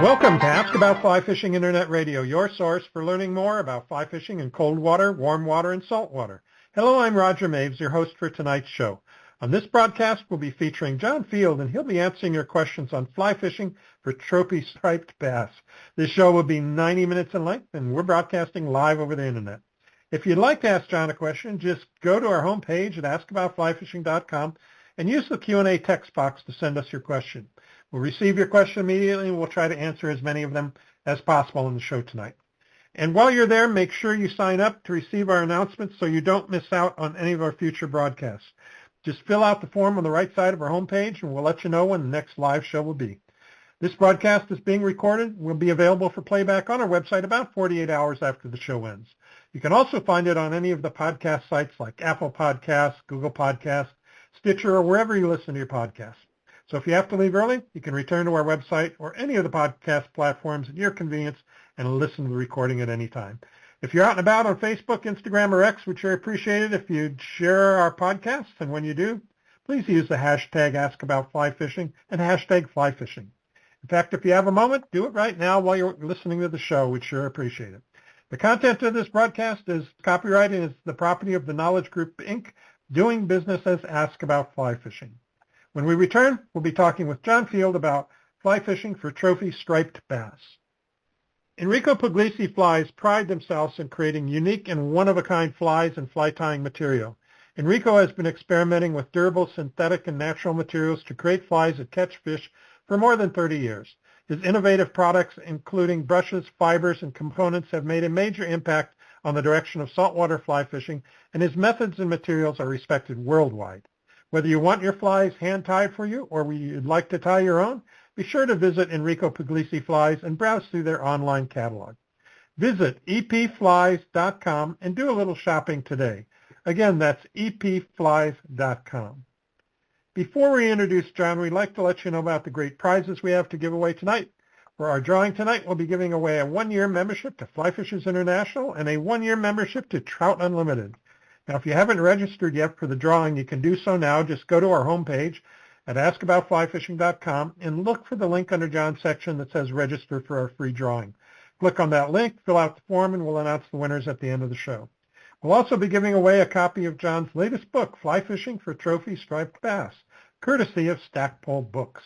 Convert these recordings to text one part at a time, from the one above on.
Welcome to Ask About Fly Fishing Internet Radio, your source for learning more about fly fishing in cold water, warm water, and salt water. Hello, I'm Roger Maves, your host for tonight's show. On this broadcast, we'll be featuring John Field, and he'll be answering your questions on fly fishing for trophy striped bass. This show will be 90 minutes in length, and we're broadcasting live over the Internet. If you'd like to ask John a question, just go to our homepage at askaboutflyfishing.com and use the Q&A text box to send us your question. We'll receive your question immediately, and we'll try to answer as many of them as possible in the show tonight. And while you're there, make sure you sign up to receive our announcements so you don't miss out on any of our future broadcasts. Just fill out the form on the right side of our homepage, and we'll let you know when the next live show will be. This broadcast is being recorded and will be available for playback on our website about 48 hours after the show ends. You can also find it on any of the podcast sites like Apple Podcasts, Google Podcasts, Stitcher, or wherever you listen to your podcasts. So if you have to leave early, you can return to our website or any of the podcast platforms at your convenience and listen to the recording at any time. If you're out and about on Facebook, Instagram, or X, we'd sure appreciate it if you'd share our podcasts. And when you do, please use the hashtag AskAboutFlyFishing and hashtag FlyFishing. In fact, if you have a moment, do it right now while you're listening to the show. We'd sure appreciate it. The content of this broadcast is copyrighted and is the property of the Knowledge Group, Inc., doing business as Ask About Fly Fishing. When we return, we'll be talking with John Field about fly fishing for trophy striped bass. Enrico Puglisi flies pride themselves in creating unique and one-of-a-kind flies and fly tying material. Enrico has been experimenting with durable synthetic and natural materials to create flies that catch fish for more than 30 years. His innovative products, including brushes, fibers, and components, have made a major impact on the direction of saltwater fly fishing, and his methods and materials are respected worldwide. Whether you want your flies hand-tied for you or you'd like to tie your own, be sure to visit Enrico Puglisi Flies and browse through their online catalog. Visit epflies.com and do a little shopping today. Again, that's epflies.com. Before we introduce John, we'd like to let you know about the great prizes we have to give away tonight. For our drawing tonight, we'll be giving away a one-year membership to Fly Fishers International and a one-year membership to Trout Unlimited. Now, if you haven't registered yet for the drawing, you can do so now. Just go to our homepage at askaboutflyfishing.com and look for the link under John's section that says register for our free drawing. Click on that link, fill out the form, and we'll announce the winners at the end of the show. We'll also be giving away a copy of John's latest book, Fly Fishing for Trophy Striped Bass, courtesy of Stackpole Books.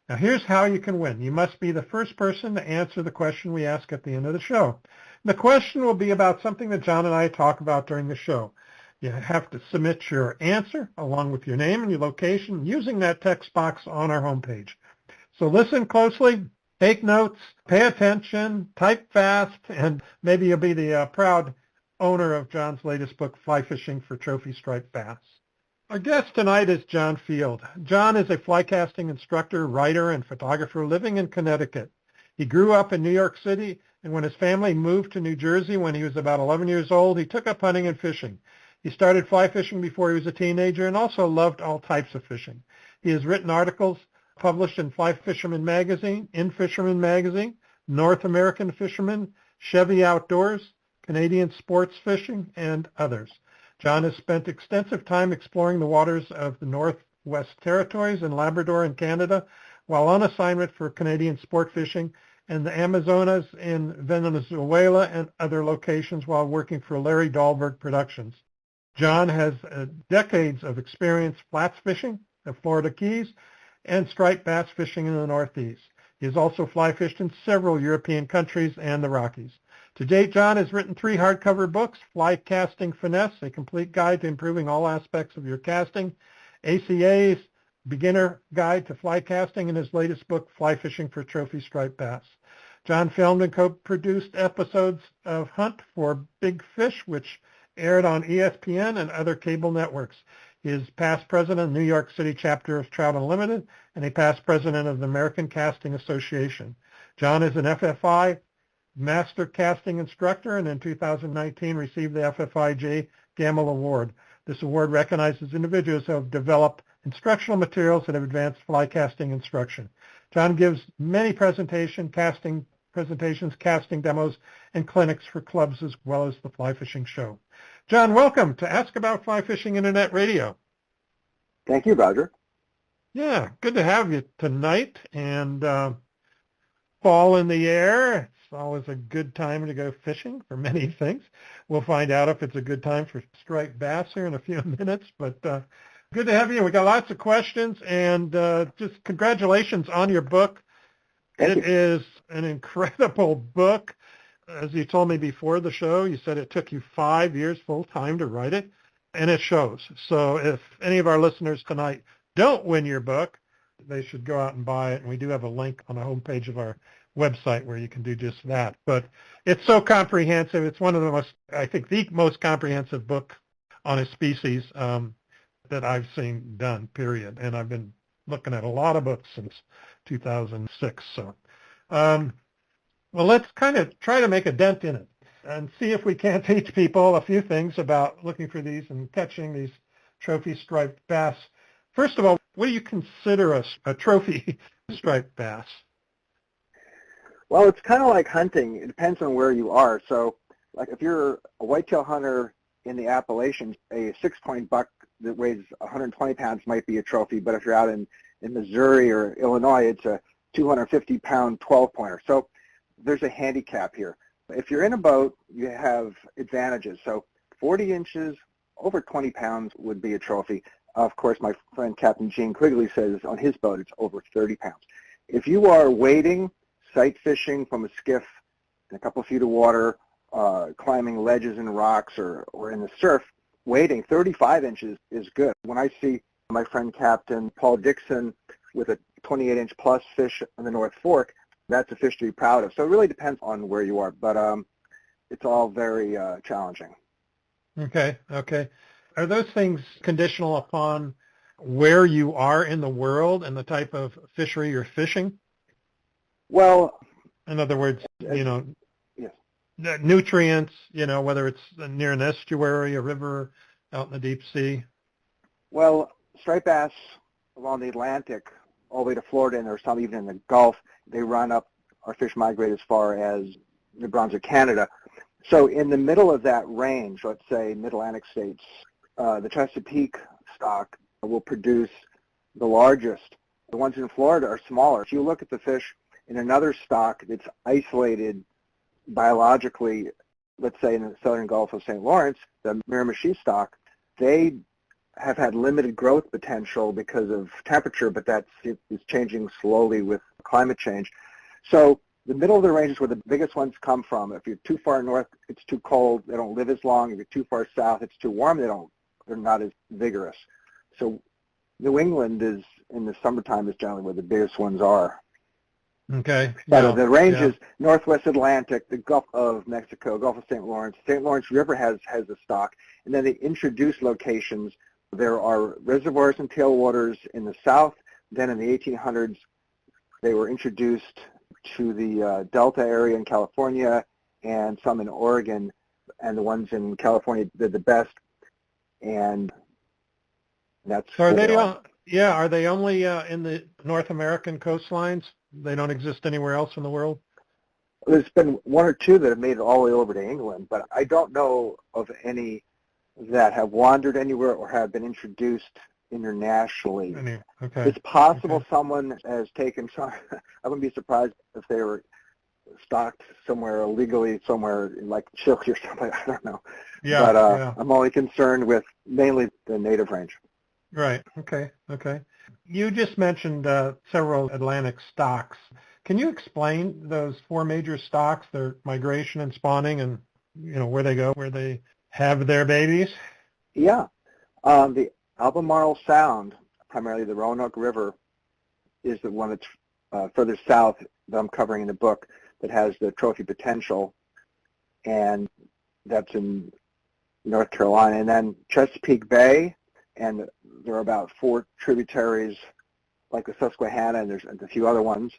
Now, here's how you can win. You must be the first person to answer the question we ask at the end of the show. The question will be about something that John and I talk about during the show. You have to submit your answer along with your name and your location using that text box on our homepage. So listen closely, take notes, pay attention, type fast, and maybe you'll be the proud owner of John's latest book, Fly Fishing for Trophy Striped Bass. Our guest tonight is John Field. John is a fly casting instructor, writer, and photographer living in Connecticut. He grew up in New York City, and when his family moved to New Jersey when he was about 11 years old, he took up hunting and fishing. He started fly fishing before he was a teenager and also loved all types of fishing. He has written articles published in Fly Fisherman Magazine, In Fisherman Magazine, North American Fisherman, Chevy Outdoors, Canadian Sports Fishing, and others. John has spent extensive time exploring the waters of the Northwest Territories and Labrador in Canada while on assignment for Canadian sport fishing and the Amazonas in Venezuela and other locations while working for Larry Dahlberg Productions. John has decades of experience flats fishing, the Florida Keys, and striped bass fishing in the Northeast. He has also fly fished in several European countries and the Rockies. To date, John has written 3 hardcover books, Fly Casting Finesse, a complete guide to improving all aspects of your casting, ACA's Beginner Guide to Fly Casting, and his latest book, Fly Fishing for Trophy Striped Bass. John filmed and co-produced episodes of Hunt for Big Fish, which aired on ESPN and other cable networks. He is past president of the New York City chapter of Trout Unlimited and a past president of the American Casting Association. John is an FFI Master Casting Instructor and in 2019 received the FFIJ Gamble Award. This award recognizes individuals who have developed instructional materials that have advanced fly casting instruction. John gives many presentations, casting demos, and clinics for clubs as well as the Fly Fishing Show. John, welcome to Ask About Fly Fishing Internet Radio. Thank you, Roger. Yeah, good to have you tonight. And fall in the air. It's always a good time to go fishing for many things. We'll find out if it's a good time for striped bass here in a few minutes. But good to have you. We got lots of questions, and just congratulations on your book. Thank you. It is an incredible book. As you told me before the show, you said it took you 5 years full time to write it, and it shows. So if any of our listeners tonight don't win your book, they should go out and buy it. And we do have a link on the homepage of our website where you can do just that. But it's so comprehensive. It's one of the most, I think, the most comprehensive book on a species that I've seen done, period. And I've been looking at a lot of books since 2006. So, well, let's kind of try to make a dent in it and see if we can't teach people a few things about looking for these and catching these trophy striped bass. First of all, what do you consider a trophy striped bass? Well, it's kind of like hunting. It depends on where you are. So, like if you're a whitetail hunter in the Appalachians, a 6-point buck that weighs 120 pounds might be a trophy. But if you're out in Missouri or Illinois, it's a 250-pound 12-pointer. So there's a handicap here. If you're in a boat, you have advantages. So 40 inches, over 20 pounds would be a trophy. Of course, my friend Captain Gene Quigley says on his boat it's over 30 pounds. If you are wading, sight fishing from a skiff in a couple of feet of water, climbing ledges and rocks or in the surf, wading 35 inches is good. When I see my friend Captain Paul Dixon with a 28-inch plus fish on the North Fork, that's a fish to be proud of. So it really depends on where you are, but it's all very challenging. Okay. Are those things conditional upon where you are in the world and the type of fishery you're fishing? Well, in other words, yes. Nutrients, whether it's near an estuary, a river, out in the deep sea. Well, striped bass along the Atlantic all the way to Florida, and there's some even in the Gulf, they run up, our fish migrate as far as New Brunswick, Canada. So in the middle of that range, let's say mid-Atlantic states, the Chesapeake stock will produce the largest. The ones in Florida are smaller. If you look at the fish in another stock that's isolated biologically, let's say in the southern Gulf of St. Lawrence, the Miramichi stock, they have had limited growth potential because of temperature, but that is changing slowly with climate change. So the middle of the range is where the biggest ones come from. If you're too far north, it's too cold, they don't live as long. If you're too far south, it's too warm, they're not as vigorous. So New England is, in the summertime, is generally where the biggest ones are. Okay. But the range is Northwest Atlantic, the Gulf of Mexico, Gulf of St. Lawrence. St. Lawrence River has a stock. And then the introduced locations, there are reservoirs and tailwaters in the south. Then in the 1800s, they were introduced to the Delta area in California and some in Oregon. And the ones in California did the best. And that's so are they only in the North American coastlines? They don't exist anywhere else in the world? There's been one or two that have made it all the way over to England, but I don't know of any that have wandered anywhere or have been introduced internationally. Okay. It's possible someone has taken some. I wouldn't be surprised if they were stocked somewhere illegally, somewhere like Chile or something. I don't know. Yeah. But I'm only concerned with mainly the native range. Right. Okay. You just mentioned several Atlantic stocks. Can you explain those four major stocks, their migration and spawning, and where they go, where they have their babies? Yeah. The Albemarle Sound, primarily the Roanoke River, is the one that's further south that I'm covering in the book that has the trophy potential, and that's in North Carolina. And then Chesapeake Bay, and there are about 4 tributaries like the Susquehanna, and there's a few other ones.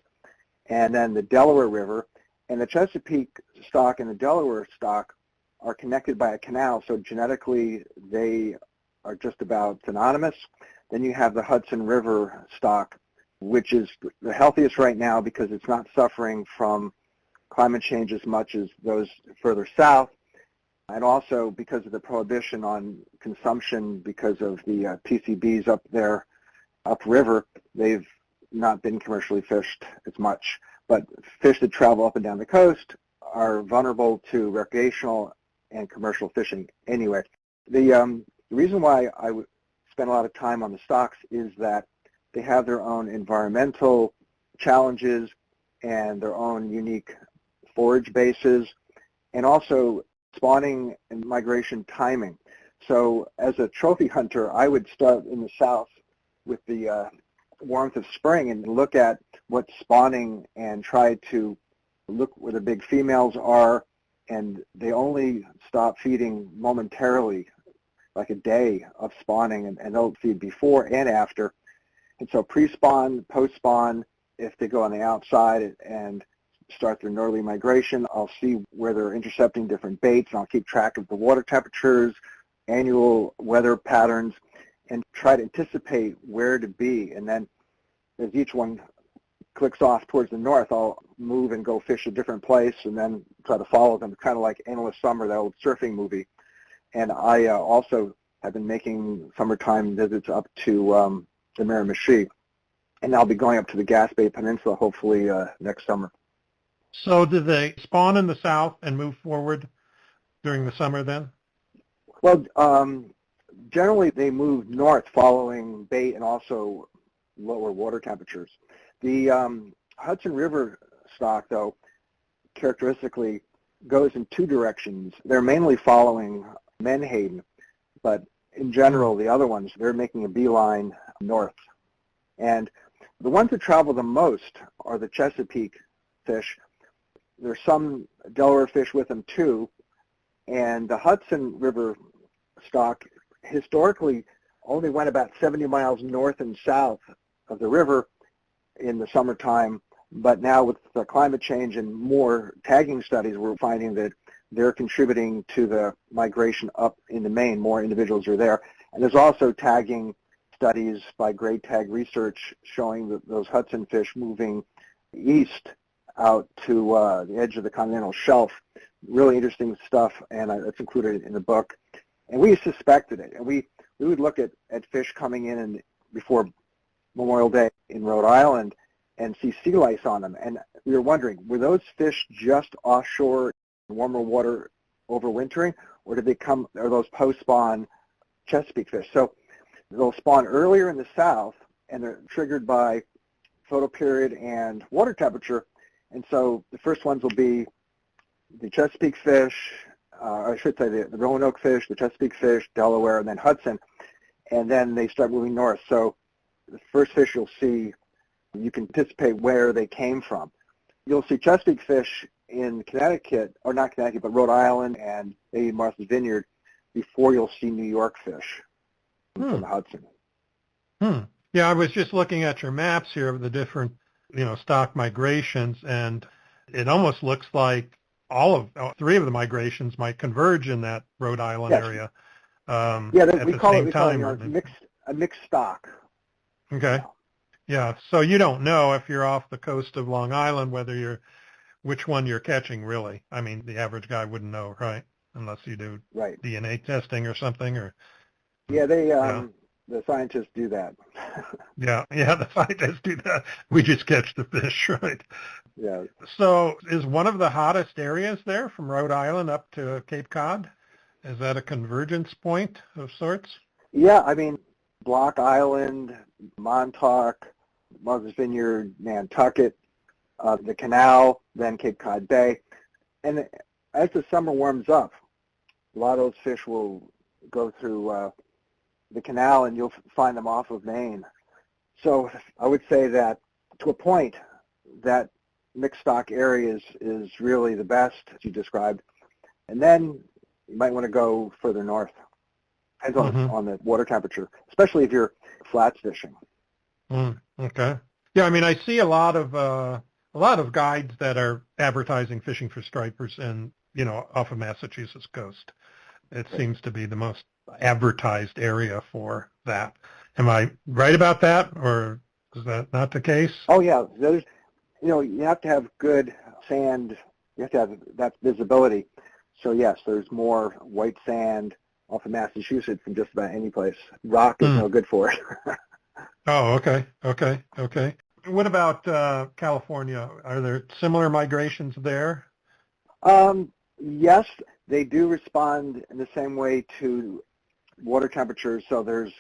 And then the Delaware River, and the Chesapeake stock and the Delaware stock are connected by a canal, so genetically they are just about synonymous. Then you have the Hudson River stock, which is the healthiest right now because it's not suffering from climate change as much as those further south. And also because of the prohibition on consumption because of the PCBs up there, upriver, they've not been commercially fished as much. But fish that travel up and down the coast are vulnerable to recreational and commercial fishing anyway. The reason why I spend a lot of time on the stocks is that they have their own environmental challenges and their own unique forage bases, and also spawning and migration timing. So as a trophy hunter, I would start in the south with the warmth of spring and look at what's spawning and try to look where the big females are, and they only stop feeding momentarily, like a day of spawning, and they'll feed before and after. And so pre-spawn, post-spawn, if they go on the outside and start their northerly migration, I'll see where they're intercepting different baits, and I'll keep track of the water temperatures, annual weather patterns, and try to anticipate where to be. And then as each one clicks off towards the north, I'll move and go fish a different place and then try to follow them, kind of like Endless Summer, that old surfing movie. And I also have been making summertime visits up to the Miramichi, and I'll be going up to the Gas Bay Peninsula hopefully next summer. So do they spawn in the south and move forward during the summer then? Well, generally they move north following bait and also lower water temperatures. The Hudson River stock, though, characteristically goes in two directions. They're mainly following Menhaden, but in general, the other ones, they're making a beeline north. And the ones that travel the most are the Chesapeake fish. There's some Delaware fish with them too. And the Hudson River stock historically only went about 70 miles north and south of the river in the summertime. But now with the climate change and more tagging studies, we're finding that they're contributing to the migration up into Maine. More individuals are there. And there's also tagging studies by Great Tag Research showing that those Hudson fish moving east out to the edge of the continental shelf. Really interesting stuff, and it's included in the book. And we suspected it. And we would look at fish coming in before Memorial Day in Rhode Island and see sea lice on them. And we were wondering, were those fish just offshore in warmer water overwintering, or did they come, are those post-spawn Chesapeake fish? So they'll spawn earlier in the south, and they're triggered by photoperiod and water temperature. And so the first ones will be the Chesapeake fish, I should say the Roanoke fish, the Chesapeake fish, Delaware, and then Hudson. And then they start moving north. So the first fish you'll see, you can anticipate where they came from. You'll see Chesapeake fish in Connecticut, or not Connecticut, but Rhode Island and maybe Martha's Vineyard before you'll see New York fish from the Hudson. Yeah, I was just looking at your maps here of the different, stock migrations, and it almost looks like all three of the migrations might converge in that Rhode Island area. We call it a mixed stock. Okay. Yeah, so you don't know if you're off the coast of Long Island which one you're catching, really. I mean, the average guy wouldn't know, right? Unless you do DNA testing or something, or the scientists do that. Yeah, the scientists do that. We just catch the fish, right? Yeah. So is one of the hottest areas there from Rhode Island up to Cape Cod? Is that a convergence point of sorts? Yeah, I mean, Block Island, Montauk, Martha's Vineyard, Nantucket, the canal, then Cape Cod Bay. And as the summer warms up, a lot of those fish will go through the canal, and you'll find them off of Maine. So I would say that to a point, that mixed stock area is really the best, as you described. And then you might want to go further north. Depends on the water temperature, especially if you're flats fishing. Okay. Yeah, I mean, I see a lot of guides that are advertising fishing for stripers, and off of Massachusetts coast. It seems to be the most advertised area for that. Am I right about that, or is that not the case? Oh yeah, you have to have good sand. You have to have that visibility. So yes, there's more white sand off of Massachusetts than just about any place. Rock is no good for it. Oh, okay. What about California? Are there similar migrations there? Yes, they do respond in the same way to water temperatures. So there's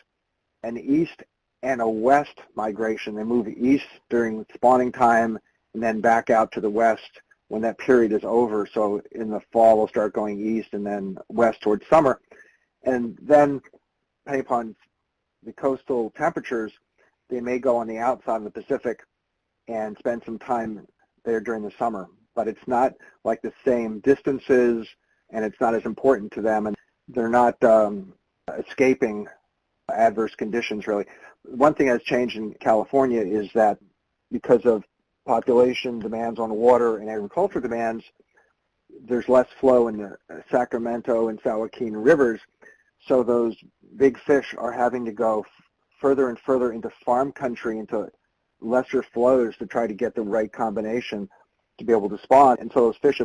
an east and a west migration. They move east during spawning time and then back out to the west when that period is over. So in the fall, they'll start going east and then west towards summer. And then, depending upon the coastal temperatures, they may go on the outside of the Pacific and spend some time there during the summer. But it's not like the same distances, and it's not as important to them, and they're not escaping adverse conditions, really. One thing that's changed in California is that because of population demands on water and agriculture demands, there's less flow in the Sacramento and San Joaquin rivers, so those big fish are having to go further and further into farm country, into lesser flows to try to get the right combination to be able to spawn. And so those fish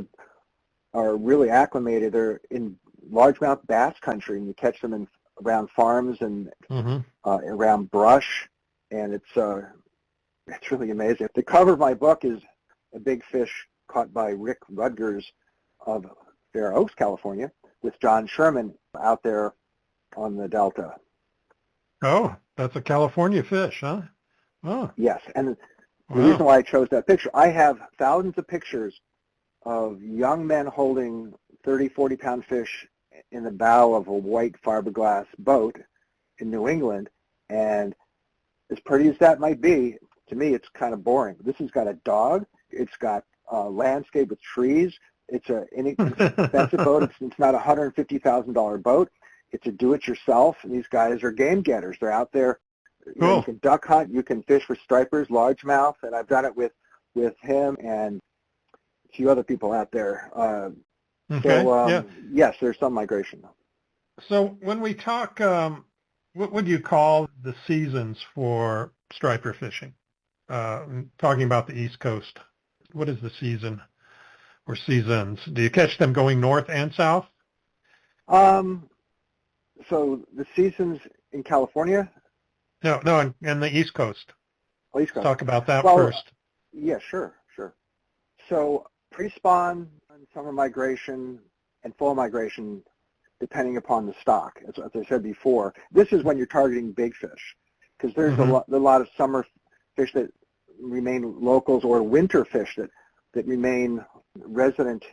are really acclimated. They're in largemouth bass country, and you catch them around farms and around brush, and it's really amazing. The cover of my book is a big fish caught by Rick Rutgers of Fair Oaks, California, with John Sherman out there on the Delta. Oh, that's a California fish, huh? Oh. Yes, and the reason why I chose that picture, I have thousands of pictures of young men holding 30, 40-pound fish in the bow of a white fiberglass boat in New England, and as pretty as that might be, to me it's kind of boring. This has got a dog, it's got a landscape with trees, it's an inexpensive boat, it's not a $150,000 boat, it's a do-it-yourself, and these guys are game getters. They're out there. You can duck hunt, you can fish for stripers, largemouth, and I've done it with him and a few other people out there. Yes, there's some migration. So when we talk, what would you call the seasons for striper fishing? Talking about the East Coast, what is the season or seasons? Do you catch them going north and south? So the seasons in California? No, and the East Coast. Oh, East Coast. Talk about that first. Yeah, sure. So pre-spawn, summer migration, and fall migration, depending upon the stock. As I said before, this is when you're targeting big fish, because there's a lot of summer fish that remain locals, or winter fish that remain resident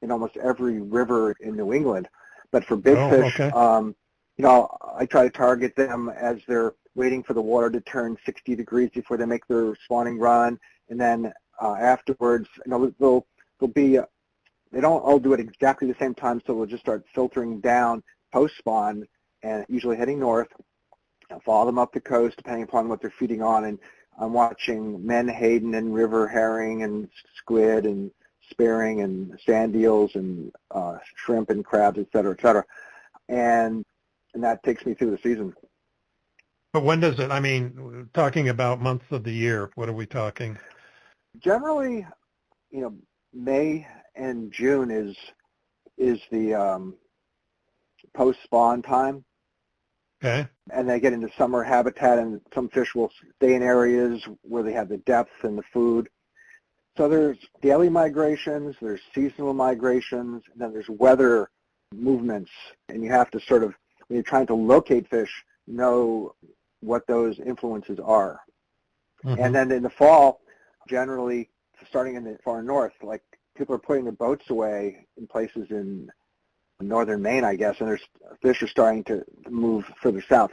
in almost every river in New England. But for big fish, I try to target them as they're waiting for the water to turn 60 degrees before they make their spawning run, and then afterwards, they'll be. They don't all do it exactly the same time, so we'll just start filtering down post-spawn and usually heading north. I'll follow them up the coast depending upon what they're feeding on, and I'm watching menhaden and river herring and squid and spearing and sand eels and shrimp and crabs, et cetera, and that takes me through the season. But when does it, talking about months of the year, what are we talking? Generally, May and June is the post-spawn time. Okay. And they get into summer habitat, and some fish will stay in areas where they have the depth and the food. So there's daily migrations, there's seasonal migrations, and then there's weather movements. And you have to sort of, when you're trying to locate fish, know what those influences are. And then in the fall, generally, starting in the far north, like people are putting their boats away in places in northern Maine, I guess, and there's fish are starting to move further south.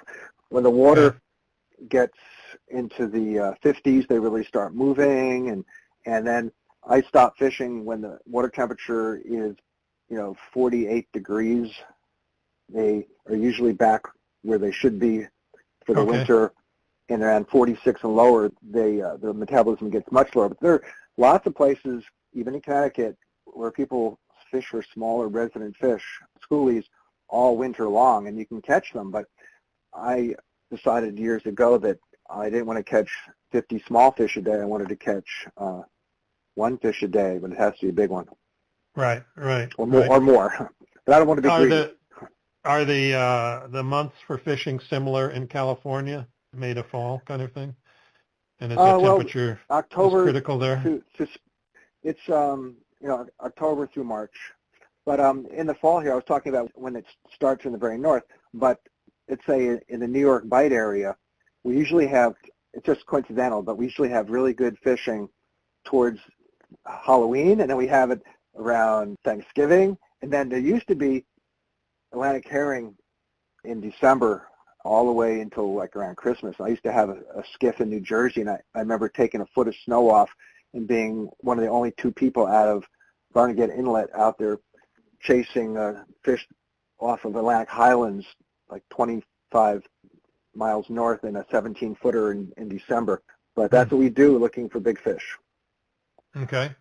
When the water gets into the 50s, they really start moving, and then I stop fishing when the water temperature is 48 degrees. They are usually back where they should be for the winter, and around 46 and lower, the metabolism gets much lower. But there are lots of places, even in Connecticut, where people fish for smaller resident fish, schoolies, all winter long, and you can catch them. But I decided years ago that I didn't want to catch 50 small fish a day. I wanted to catch one fish a day, but it has to be a big one. Right. Or more. But I don't want to be Are greedy. the months for fishing similar in California, May to fall kind of thing? And is the Well, temperature is October critical there? it's October through March. But in the fall here, I was talking about when it starts in the very north. But let's say in the New York Bight area, we usually have, it's just coincidental, but we usually have really good fishing towards Halloween, and then we have it around Thanksgiving, and then there used to be Atlantic herring in December all the way until like around Christmas. I used to have a skiff in New Jersey, and I remember taking a foot of snow off and being one of the only two people out of Barnegat Inlet out there chasing fish off of Atlantic Highlands, like 25 miles north in a 17-footer in December. But that's what we do, looking for big fish. Okay.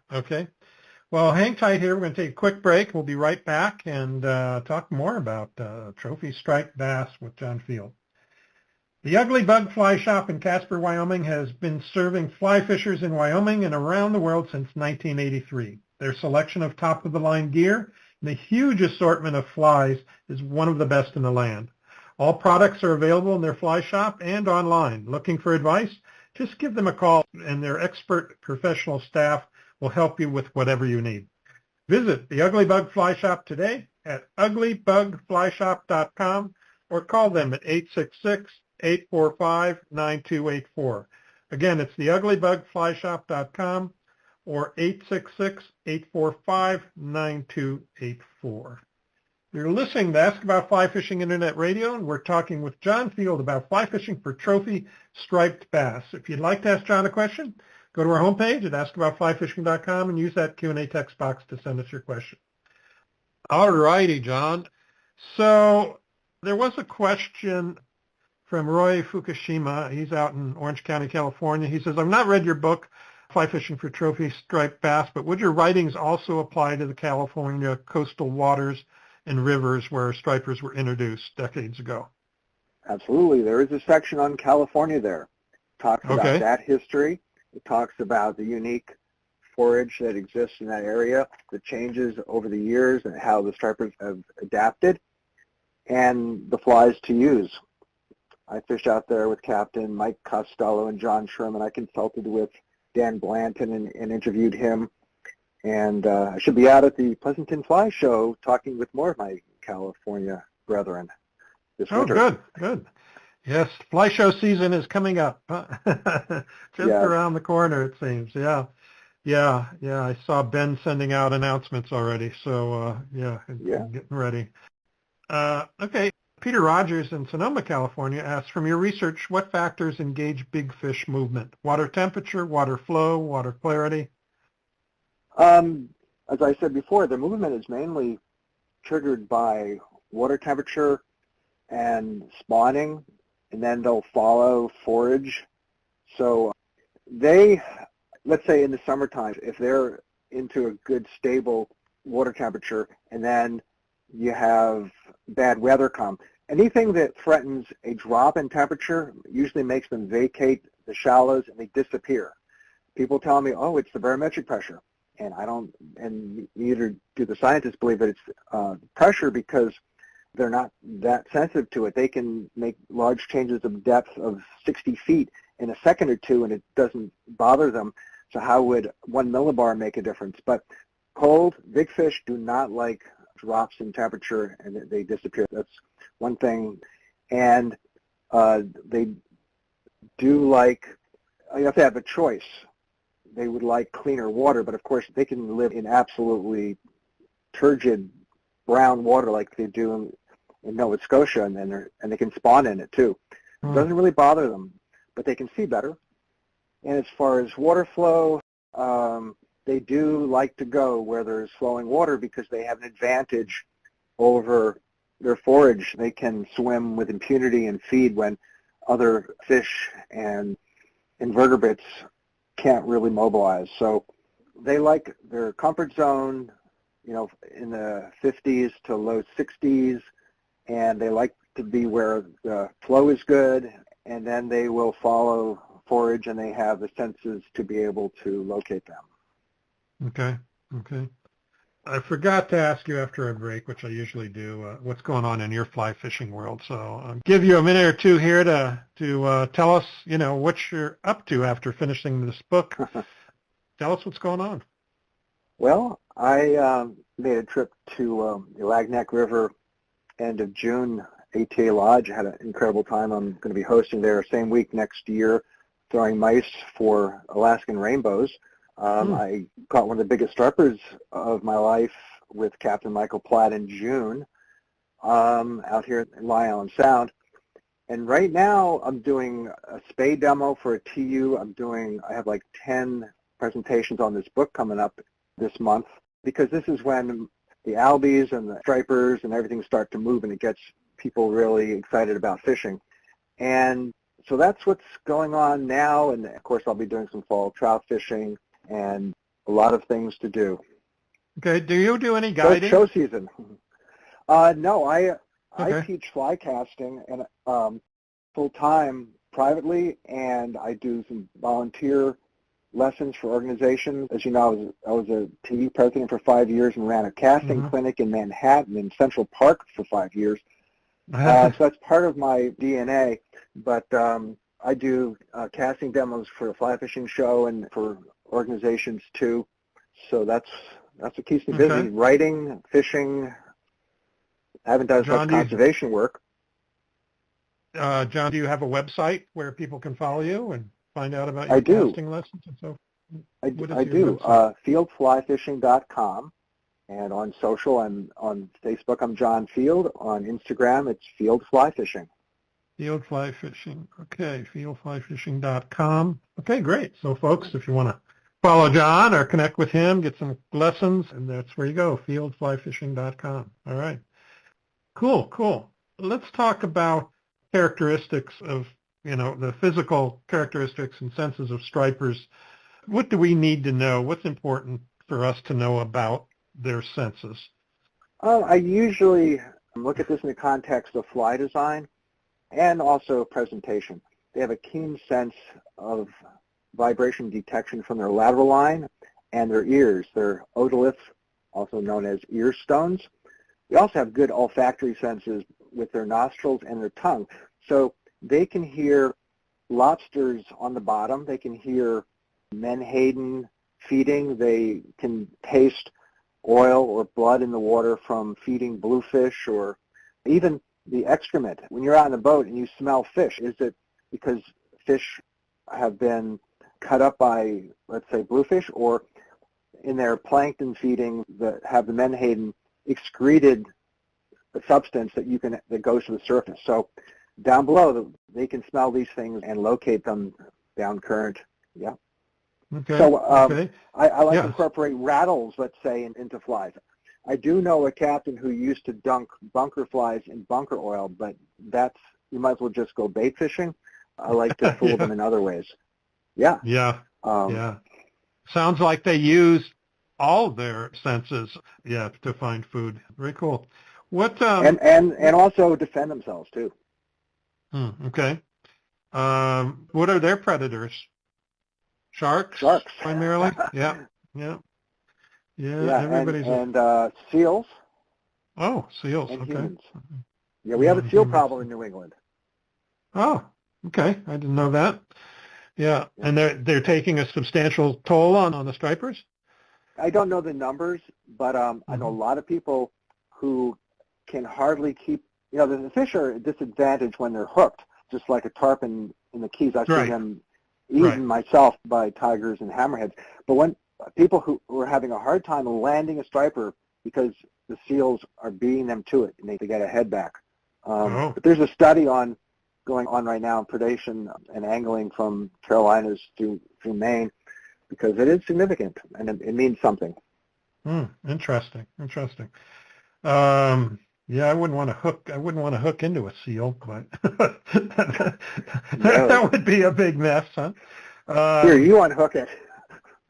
Well, hang tight here. We're going to take a quick break. We'll be right back and talk more about trophy striped bass with John Field. The Ugly Bug Fly Shop in Casper, Wyoming has been serving fly fishers in Wyoming and around the world since 1983. Their selection of top-of-the-line gear and the huge assortment of flies is one of the best in the land. All products are available in their fly shop and online. Looking for advice? Just give them a call, and their expert professional staff will help you with whatever you need. Visit the Ugly Bug Fly Shop today at uglybugflyshop.com or call them at 866-845-9284. Again, it's the uglybugflyshop.com or 866-845-9284. You're listening to Ask About Fly Fishing Internet Radio, and we're talking with John Field about fly fishing for trophy striped bass. If you'd like to ask John a question, go to our homepage at askaboutflyfishing.com and use that Q&A text box to send us your question. All righty, John. So there was a question from Roy Fukushima. He's out in Orange County, California. He says, I've not read your book, Fly Fishing for Trophy Striped Bass, but would your writings also apply to the California coastal waters and rivers where stripers were introduced decades ago? Absolutely. There is a section on California there. It talks about that history. It talks about the unique forage that exists in that area, the changes over the years and how the stripers have adapted, and the flies to use. I fished out there with Captain Mike Costello and John Sherman. I consulted with Dan Blanton and interviewed him. And I should be out at the Pleasanton Fly Show talking with more of my California brethren this winter. Oh, good. Yes, fly show season is coming up. Just around the corner, it seems. Yeah. I saw Ben sending out announcements already. So, getting ready. Okay. Peter Rogers in Sonoma, California asks, from your research, what factors engage big fish movement? Water temperature, water flow, water clarity? As I said before, the movement is mainly triggered by water temperature and spawning, and then they'll follow forage. So let's say in the summertime, if they're into a good stable water temperature and then you have bad weather come, anything that threatens a drop in temperature usually makes them vacate the shallows and they disappear. People tell me, oh, it's the barometric pressure. And I don't, and neither do the scientists believe that it's pressure, because they're not that sensitive to it. They can make large changes of depth of 60 feet in a second or two, and it doesn't bother them. So how would 1 millibar make a difference? But cold, big fish do not like drops in temperature, and they disappear. That's one thing. And they do like, you have to have a choice. They would like cleaner water, but of course they can live in absolutely turgid brown water like they do in Nova Scotia, and they can spawn in it too. It doesn't really bother them, but they can see better. And as far as water flow, they do like to go where there's flowing water because they have an advantage over their forage. They can swim with impunity and feed when other fish and invertebrates can't really mobilize. So they like their comfort zone, in the 50s to low 60s, and they like to be where the flow is good, and then they will follow forage, and they have the senses to be able to locate them. Okay. I forgot to ask you after a break, which I usually do, what's going on in your fly fishing world. So I'll give you a minute or two here to tell us, what you're up to after finishing this book. Tell us what's going on. Well, I made a trip to the Lagneck River end of June, ATA Lodge. I had an incredible time. I'm going to be hosting there same week next year, throwing mice for Alaskan rainbows. I caught one of the biggest stripers of my life with Captain Michael Platt in June out here in Long Island Sound. And right now I'm doing a spade demo for a TU. I have like 10 presentations on this book coming up this month, because this is when the albies and the stripers and everything start to move and it gets people really excited about fishing. And so that's what's going on now. And of course I'll be doing some fall trout fishing and a lot of things to do. Okay. Do you do any guiding? Show season. No, I Okay. teach fly casting and full time privately, and I do some volunteer lessons for organizations. As you know, I was a TV president for 5 years and ran a casting clinic in Manhattan in Central Park for 5 years. So that's part of my DNA. But I do casting demos for a fly fishing show and for organizations too. So that's what keeps me busy. Writing, fishing. I haven't done much conservation work. John, do you have a website where people can follow you and find out about your casting lessons and so? I do. Fieldflyfishing.com, and on social, on Facebook, I'm John Field. On Instagram, it's Field Fly Fishing. Field Fly Fishing. Okay, fieldflyfishing.com. Okay, great. So, folks, if you want to follow John or connect with him, get some lessons, and that's where you go, fieldflyfishing.com. All right. Cool. Let's talk about characteristics of, the physical characteristics and senses of stripers. What do we need to know? What's important for us to know about their senses? I usually look at this in the context of fly design and also presentation. They have a keen sense of vibration detection from their lateral line and their ears. Their otoliths, also known as ear stones. They also have good olfactory senses with their nostrils and their tongue. So they can hear lobsters on the bottom. They can hear menhaden feeding. They can taste oil or blood in the water from feeding bluefish, or even the excrement. When you're out in a boat and you smell fish, is it because fish have been cut up by, let's say, bluefish, or in their plankton feeding that have the menhaden excreted a substance that goes to the surface? So down below, they can smell these things and locate them down current. Yeah. Okay. So I like to Yes. incorporate rattles, let's say, into flies. I do know a captain who used to dunk bunker flies in bunker oil, but you might as well just go bait fishing. I like to fool them in other ways. Yeah. Yeah. Sounds like they use all their senses, to find food. Very cool. What? And also defend themselves too. Okay. What are their predators? Sharks primarily? Yeah. Everybody's and seals. Oh, seals. And okay. humans. Yeah, we have a seal problem in New England. Oh, okay. I didn't know that. Yeah. And they're taking a substantial toll on the stripers? I don't know the numbers, but I know a lot of people who can hardly keep, the fish are at disadvantage when they're hooked, just like a tarpon in the Keys. I've seen them eaten myself by tigers and hammerheads. But when people who are having a hard time landing a striper because the seals are beating them to it and they get a head back. But there's a study going on right now in predation and angling from Carolinas through Maine, because it is significant and it means something. Interesting. I wouldn't want to hook into a seal, but that would be a big mess, huh? Here, you unhook it.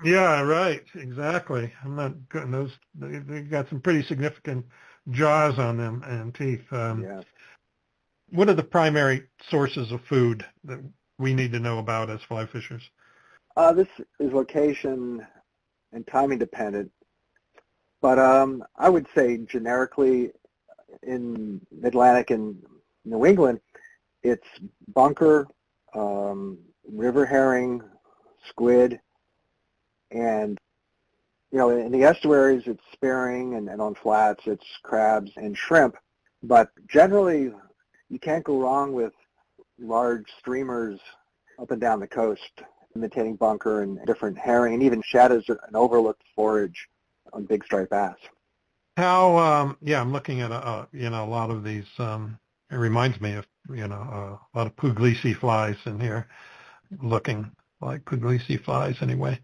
Yeah, right. Exactly. I'm not good. They got some pretty significant jaws on them and teeth. What are the primary sources of food that we need to know about as fly fishers? This is location and timing dependent. But I would say generically in Atlantic and New England, it's bunker, river herring, squid, and in the estuaries it's spearing, and on flats it's crabs and shrimp. But generally, you can't go wrong with large streamers up and down the coast, imitating bunker and different herring, and even shadows and overlooked forage on big striped bass. How? I'm looking at a lot of these. It reminds me of a lot of puglisi flies in here, looking like puglisi flies anyway.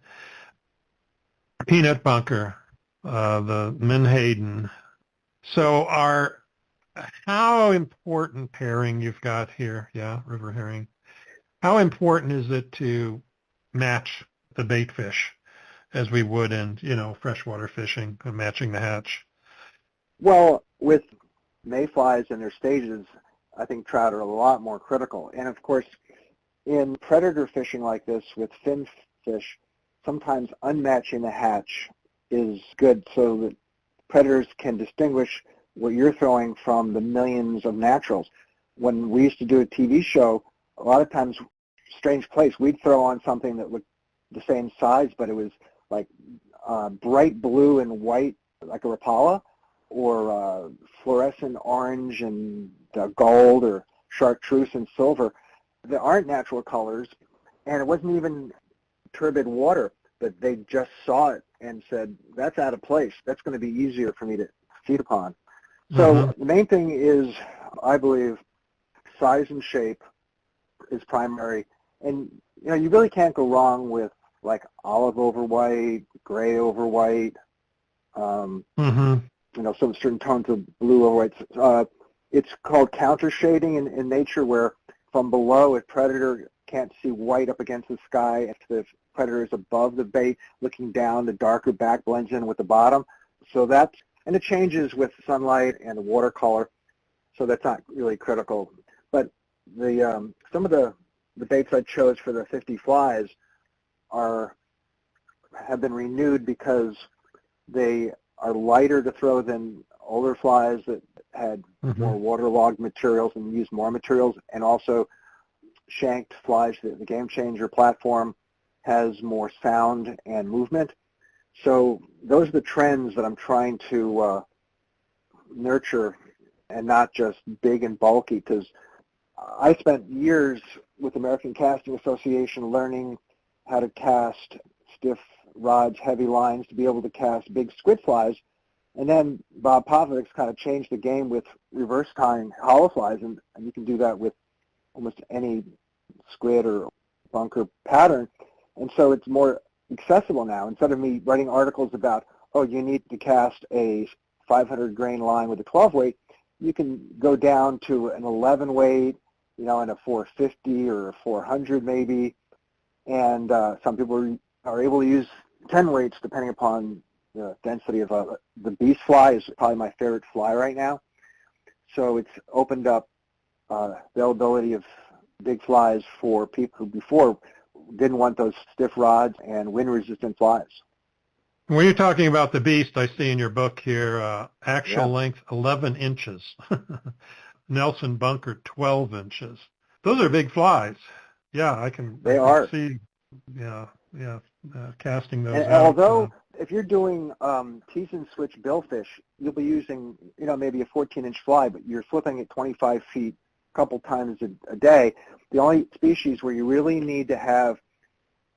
Peanut bunker, the menhaden. So how important pairing you've got here? Yeah, river herring. How important is it to match the bait fish as we would in freshwater fishing, matching the hatch? Well, with mayflies and their stages, I think trout are a lot more critical. And of course, in predator fishing like this with fin fish, sometimes unmatching the hatch is good so that predators can distinguish what you're throwing from the millions of naturals. When we used to do a TV show, a lot of times, strange place, we'd throw on something that looked the same size, but it was like bright blue and white, like a Rapala, or fluorescent orange and gold, or chartreuse and silver. They aren't natural colors, and it wasn't even turbid water, but they just saw it and said, that's out of place. That's going to be easier for me to feed upon. So the main thing is, I believe, size and shape is primary. And, you really can't go wrong with, like, olive over white, gray over white, some certain tones of blue over white. It's called counter shading in nature, where from below, if predator can't see white up against the sky, if the predator is above the bait looking down, the darker back blends in with the bottom. So and it changes with sunlight and the watercolor, so that's not really critical. But some of the baits I chose for the 50 flies have been renewed because they are lighter to throw than older flies that had more waterlogged materials and used more materials, and also shanked flies, the Game Changer platform, has more sound and movement. So those are the trends that I'm trying to nurture, and not just big and bulky, because I spent years with the American Casting Association learning how to cast stiff rods, heavy lines, to be able to cast big squid flies. And then Bob Pavlik's kind of changed the game with reverse tying hollow flies, and you can do that with almost any squid or bunker pattern. And so it's more accessible now. Instead of me writing articles about, you need to cast a 500 grain line with a 12 weight, you can go down to an 11 weight, and a 450 or a 400 maybe. And some people are able to use 10 weights depending upon the density of the beast fly is probably my favorite fly right now. So it's opened up availability of big flies for people who before didn't want those stiff rods and wind-resistant flies. When you're talking about the beast, I see in your book here, actual length 11 inches. Nelson bunker 12 inches. Those are big flies. Yeah, I can see, casting those and out. Although if you're doing tease and switch billfish, you'll be using, maybe a 14-inch fly, but you're flipping it 25 feet a couple times a day. The only species where you really need to have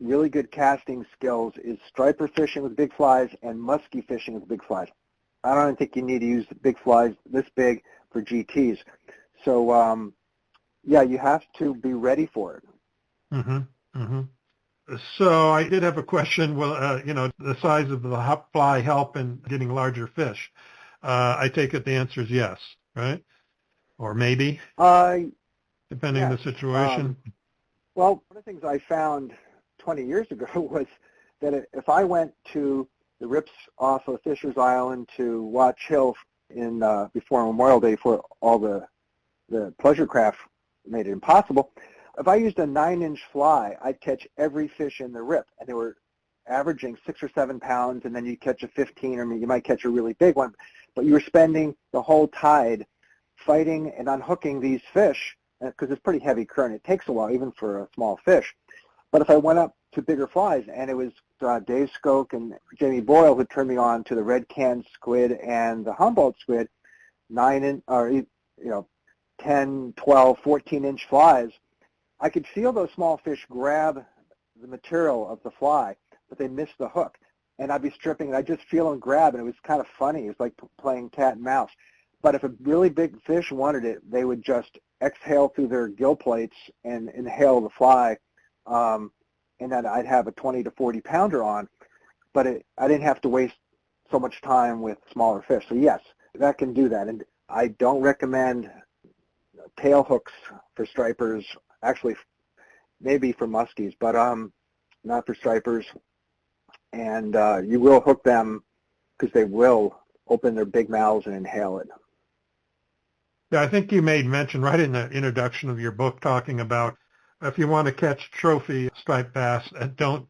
really good casting skills is striper fishing with big flies and musky fishing with big flies. I don't think you need to use big flies this big for GTs. So, you have to be ready for it. So I did have a question. Well, the size of the fly help in getting larger fish? I take it the answer is yes, right? Or maybe, depending on the situation. Well, one of the things I found 20 years ago was that if I went to the rips off of Fisher's Island to Watch Hill before Memorial Day, before all the pleasure craft made it impossible, if I used a 9-inch fly, I'd catch every fish in the rip, and there were averaging 6 or 7 pounds, and then you catch a 15, or you might catch a really big one, but you were spending the whole tide fighting and unhooking these fish, because it's pretty heavy current. It takes a while, even for a small fish. But if I went up to bigger flies, and it was Dave Skoke and Jamie Boyle who turned me on to the red can squid and the Humboldt squid, 10, 12, 14-inch flies, I could feel those small fish grab the material of the fly, but they missed the hook. And I'd be stripping, and I'd just feel them grab, and it was kind of funny. It was like playing cat and mouse. But if a really big fish wanted it, they would just exhale through their gill plates and inhale the fly, and then I'd have a 20 to 40 pounder on. But I didn't have to waste so much time with smaller fish. So yes, that can do that. And I don't recommend tail hooks for stripers. Actually, maybe for muskies, but not for stripers. And you will hook them because they will open their big mouths and inhale it. Yeah, I think you made mention right in the introduction of your book talking about if you want to catch trophy striped bass, don't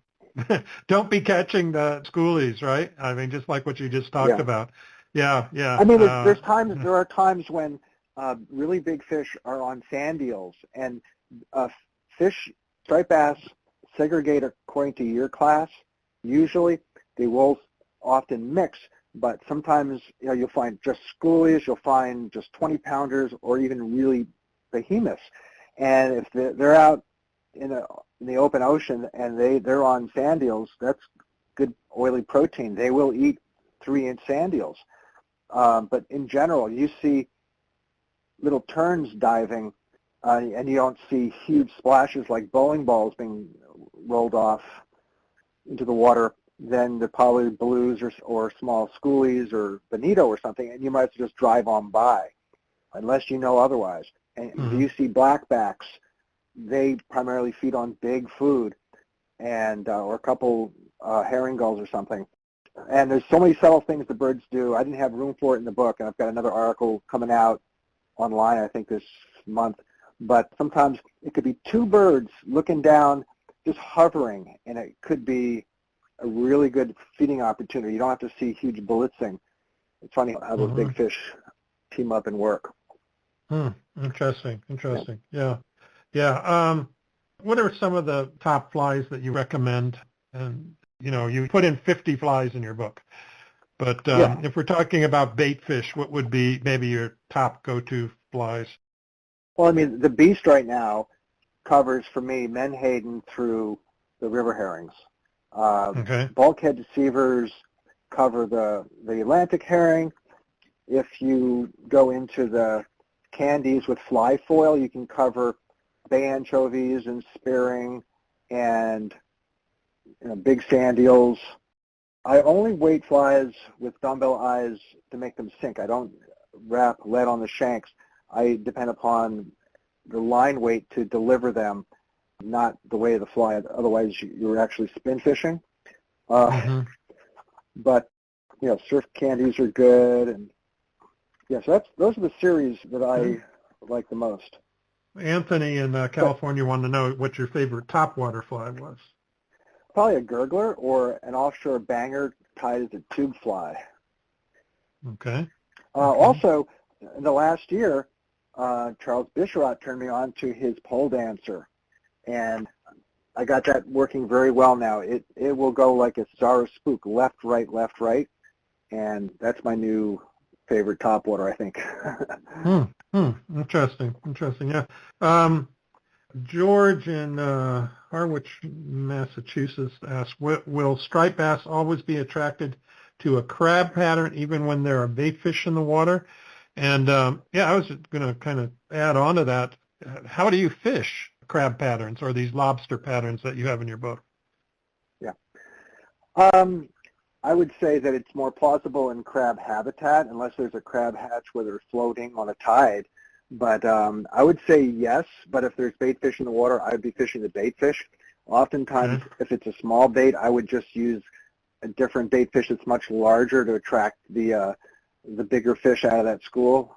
be catching the schoolies, right? I mean, just like what you just talked about. Yeah, yeah. I mean, there are times when really big fish are on sand eels, and striped bass segregate according to year class. Usually, they will often mix, but sometimes you'll find just schoolies, you'll find just 20-pounders, or even really behemoths. And if they're out in the open ocean and they're on sand eels, that's good oily protein. They will eat 3-inch sand eels. But in general, you see little terns diving, and you don't see huge splashes like bowling balls being rolled off into the water. Then they're probably blues or small schoolies or bonito or something, and you might just drive on by, unless you know otherwise. And you see blackbacks, they primarily feed on big food, and or a couple herring gulls or something. And there's so many subtle things the birds do. I didn't have room for it in the book, and I've got another article coming out online, I think, this month. But sometimes it could be two birds looking down, just hovering, and it could be a really good feeding opportunity. You don't have to see huge blitzing. It's funny how those big fish team up and work. Interesting. Yeah. What are some of the top flies that you recommend? And you put in 50 flies in your book, but if we're talking about bait fish, what would be maybe your top go-to flies? Well, I mean, the beast right now covers for me menhaden through the river herrings. Bulkhead deceivers cover the Atlantic herring. If you go into the candies with fly foil, you can cover bay anchovies and spearing and big sand eels. I only weight flies with dumbbell eyes to make them sink. I don't wrap lead on the shanks. I depend upon the line weight to deliver them, not the weight of the fly. Otherwise, you're actually spin fishing. But surf candies are good, and so those are the series that I like the most. Anthony in California wanted to know what your favorite topwater fly was. Probably a gurgler or an offshore banger tied as a tube fly. Okay. Also, in the last year, Charles Bisharat turned me on to his pole dancer, and I got that working very well now. It will go like a Zara spook, left, right, and that's my new favorite topwater, I think. Interesting. Yeah. George in Harwich, Massachusetts asks, will striped bass always be attracted to a crab pattern even when there are bait fish in the water? And I was going to kind of add on to that. How do you fish crab patterns or these lobster patterns that you have in your book? Yeah. I would say that it's more plausible in crab habitat unless there's a crab hatch where they're floating on a tide. But I would say yes, but if there's bait fish in the water, I would be fishing the bait fish. Oftentimes, if it's a small bait, I would just use a different bait fish that's much larger to attract the bigger fish out of that school.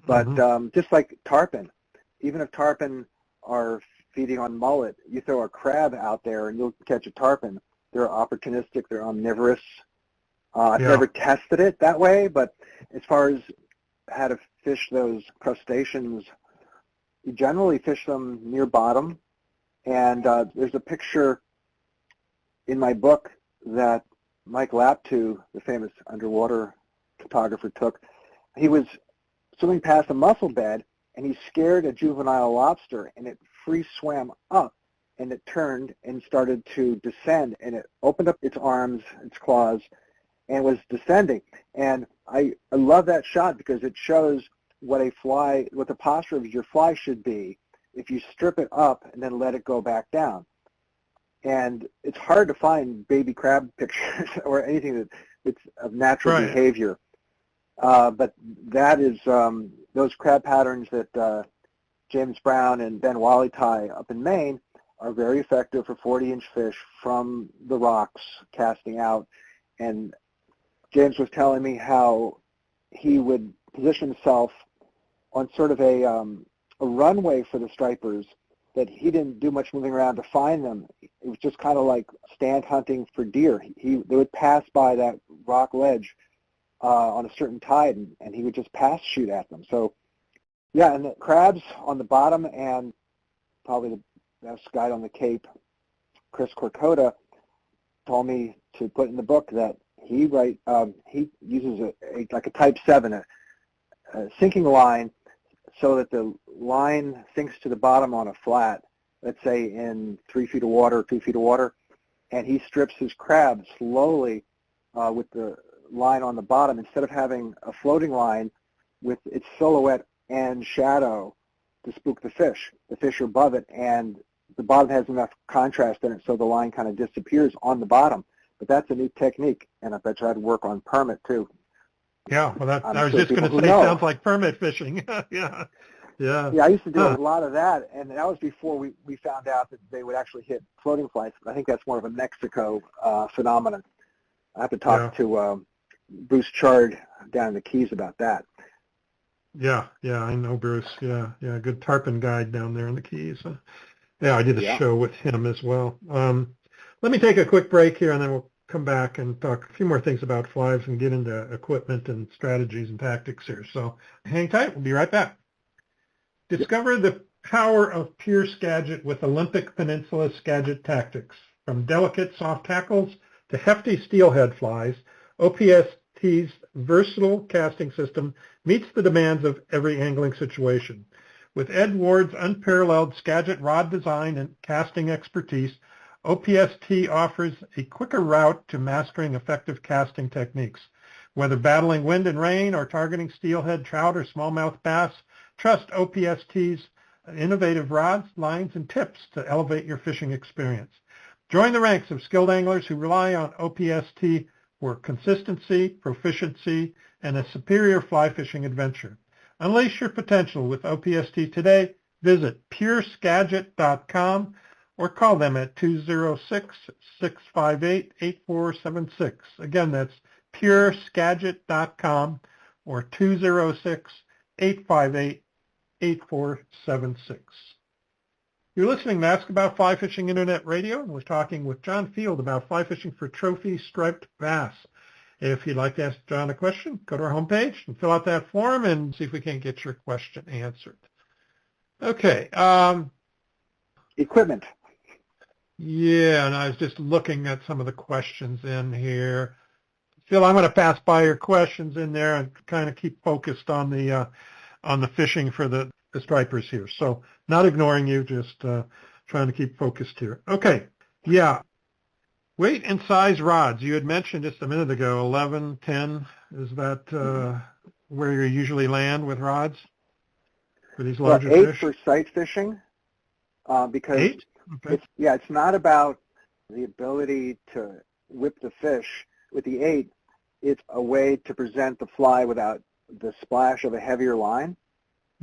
But just like tarpon, even if tarpon are feeding on mullet, you throw a crab out there and you'll catch a tarpon. They're opportunistic. They're omnivorous. I've Yeah. never tested it that way, but as far as how to fish those crustaceans, you generally fish them near bottom. And there's a picture in my book that Mike Laptew, the famous underwater photographer, took. He was swimming past a mussel bed, and he scared a juvenile lobster, and it free swam up, and it turned and started to descend, and it opened up its arms, its claws, and was descending. And I love that shot because it shows what the posture of your fly should be if you strip it up and then let it go back down. And it's hard to find baby crab pictures or anything that's of natural behavior. But that is those crab patterns that James Brown and Ben Wally tie up in Maine are very effective for 40-inch fish from the rocks casting out. And James was telling me how he would position himself on sort of a runway for the stripers, that he didn't do much moving around to find them. It was just kind of like stand hunting for deer. They would pass by that rock ledge on a certain tide, and he would just pass shoot at them. So, yeah, and the crabs on the bottom, and probably the best guide on the Cape, Chris Corcota, told me to put in the book that he uses like a Type 7, a sinking line, so that the line sinks to the bottom on a flat, let's say in 3 feet of water, 2 feet of water, and he strips his crab slowly with the line on the bottom instead of having a floating line with its silhouette and shadow to spook the fish. The fish are above it, and the bottom has enough contrast in it so the line kind of disappears on the bottom. But that's a new technique, and I bet you I'd work on permit too. Yeah, well, I was sure just going to say, sounds like permit fishing. Yeah. Yeah, I used to do a lot of that, and that was before we found out that they would actually hit floating flies. I think that's more of a Mexico phenomenon. I have to talk to Bruce Chard down in the Keys about that. Yeah, I know Bruce. Yeah, good tarpon guide down there in the Keys. Yeah, I did a show with him as well. Let me take a quick break here, and then we'll come back and talk a few more things about flies and get into equipment and strategies and tactics here. So hang tight. We'll be right back. Discover the power of pure Skagit with Olympic Peninsula Skagit Tactics. From delicate soft tackles to hefty steelhead flies, OPST's versatile casting system meets the demands of every angling situation. With Ed Ward's unparalleled Skagit rod design and casting expertise, OPST offers a quicker route to mastering effective casting techniques. Whether battling wind and rain or targeting steelhead trout or smallmouth bass, trust OPST's innovative rods, lines, and tips to elevate your fishing experience. Join the ranks of skilled anglers who rely on OPST for consistency, proficiency, and a superior fly fishing adventure. Unleash your potential with OPST today. Visit pureskagit.com or call them at 206-658-8476. Again, that's pureskagit.com or 206-858-8476. You're listening to Ask About Fly Fishing Internet Radio, and we're talking with John Field about fly fishing for trophy striped bass. If you'd like to ask John a question, go to our homepage and fill out that form and see if we can get your question answered. Okay. Equipment. Yeah, and I was just looking at some of the questions in here. Phil, I'm going to pass by your questions in there and kind of keep focused on the fishing for the stripers here. So not ignoring you, just trying to keep focused here. Okay. Yeah. Weight and size rods. You had mentioned just a minute ago, 11, 10. Is that where you usually land with rods for these larger fish? 8 for sight fishing, because 8? Okay. It's not about the ability to whip the fish. With the 8, it's a way to present the fly without the splash of a heavier line.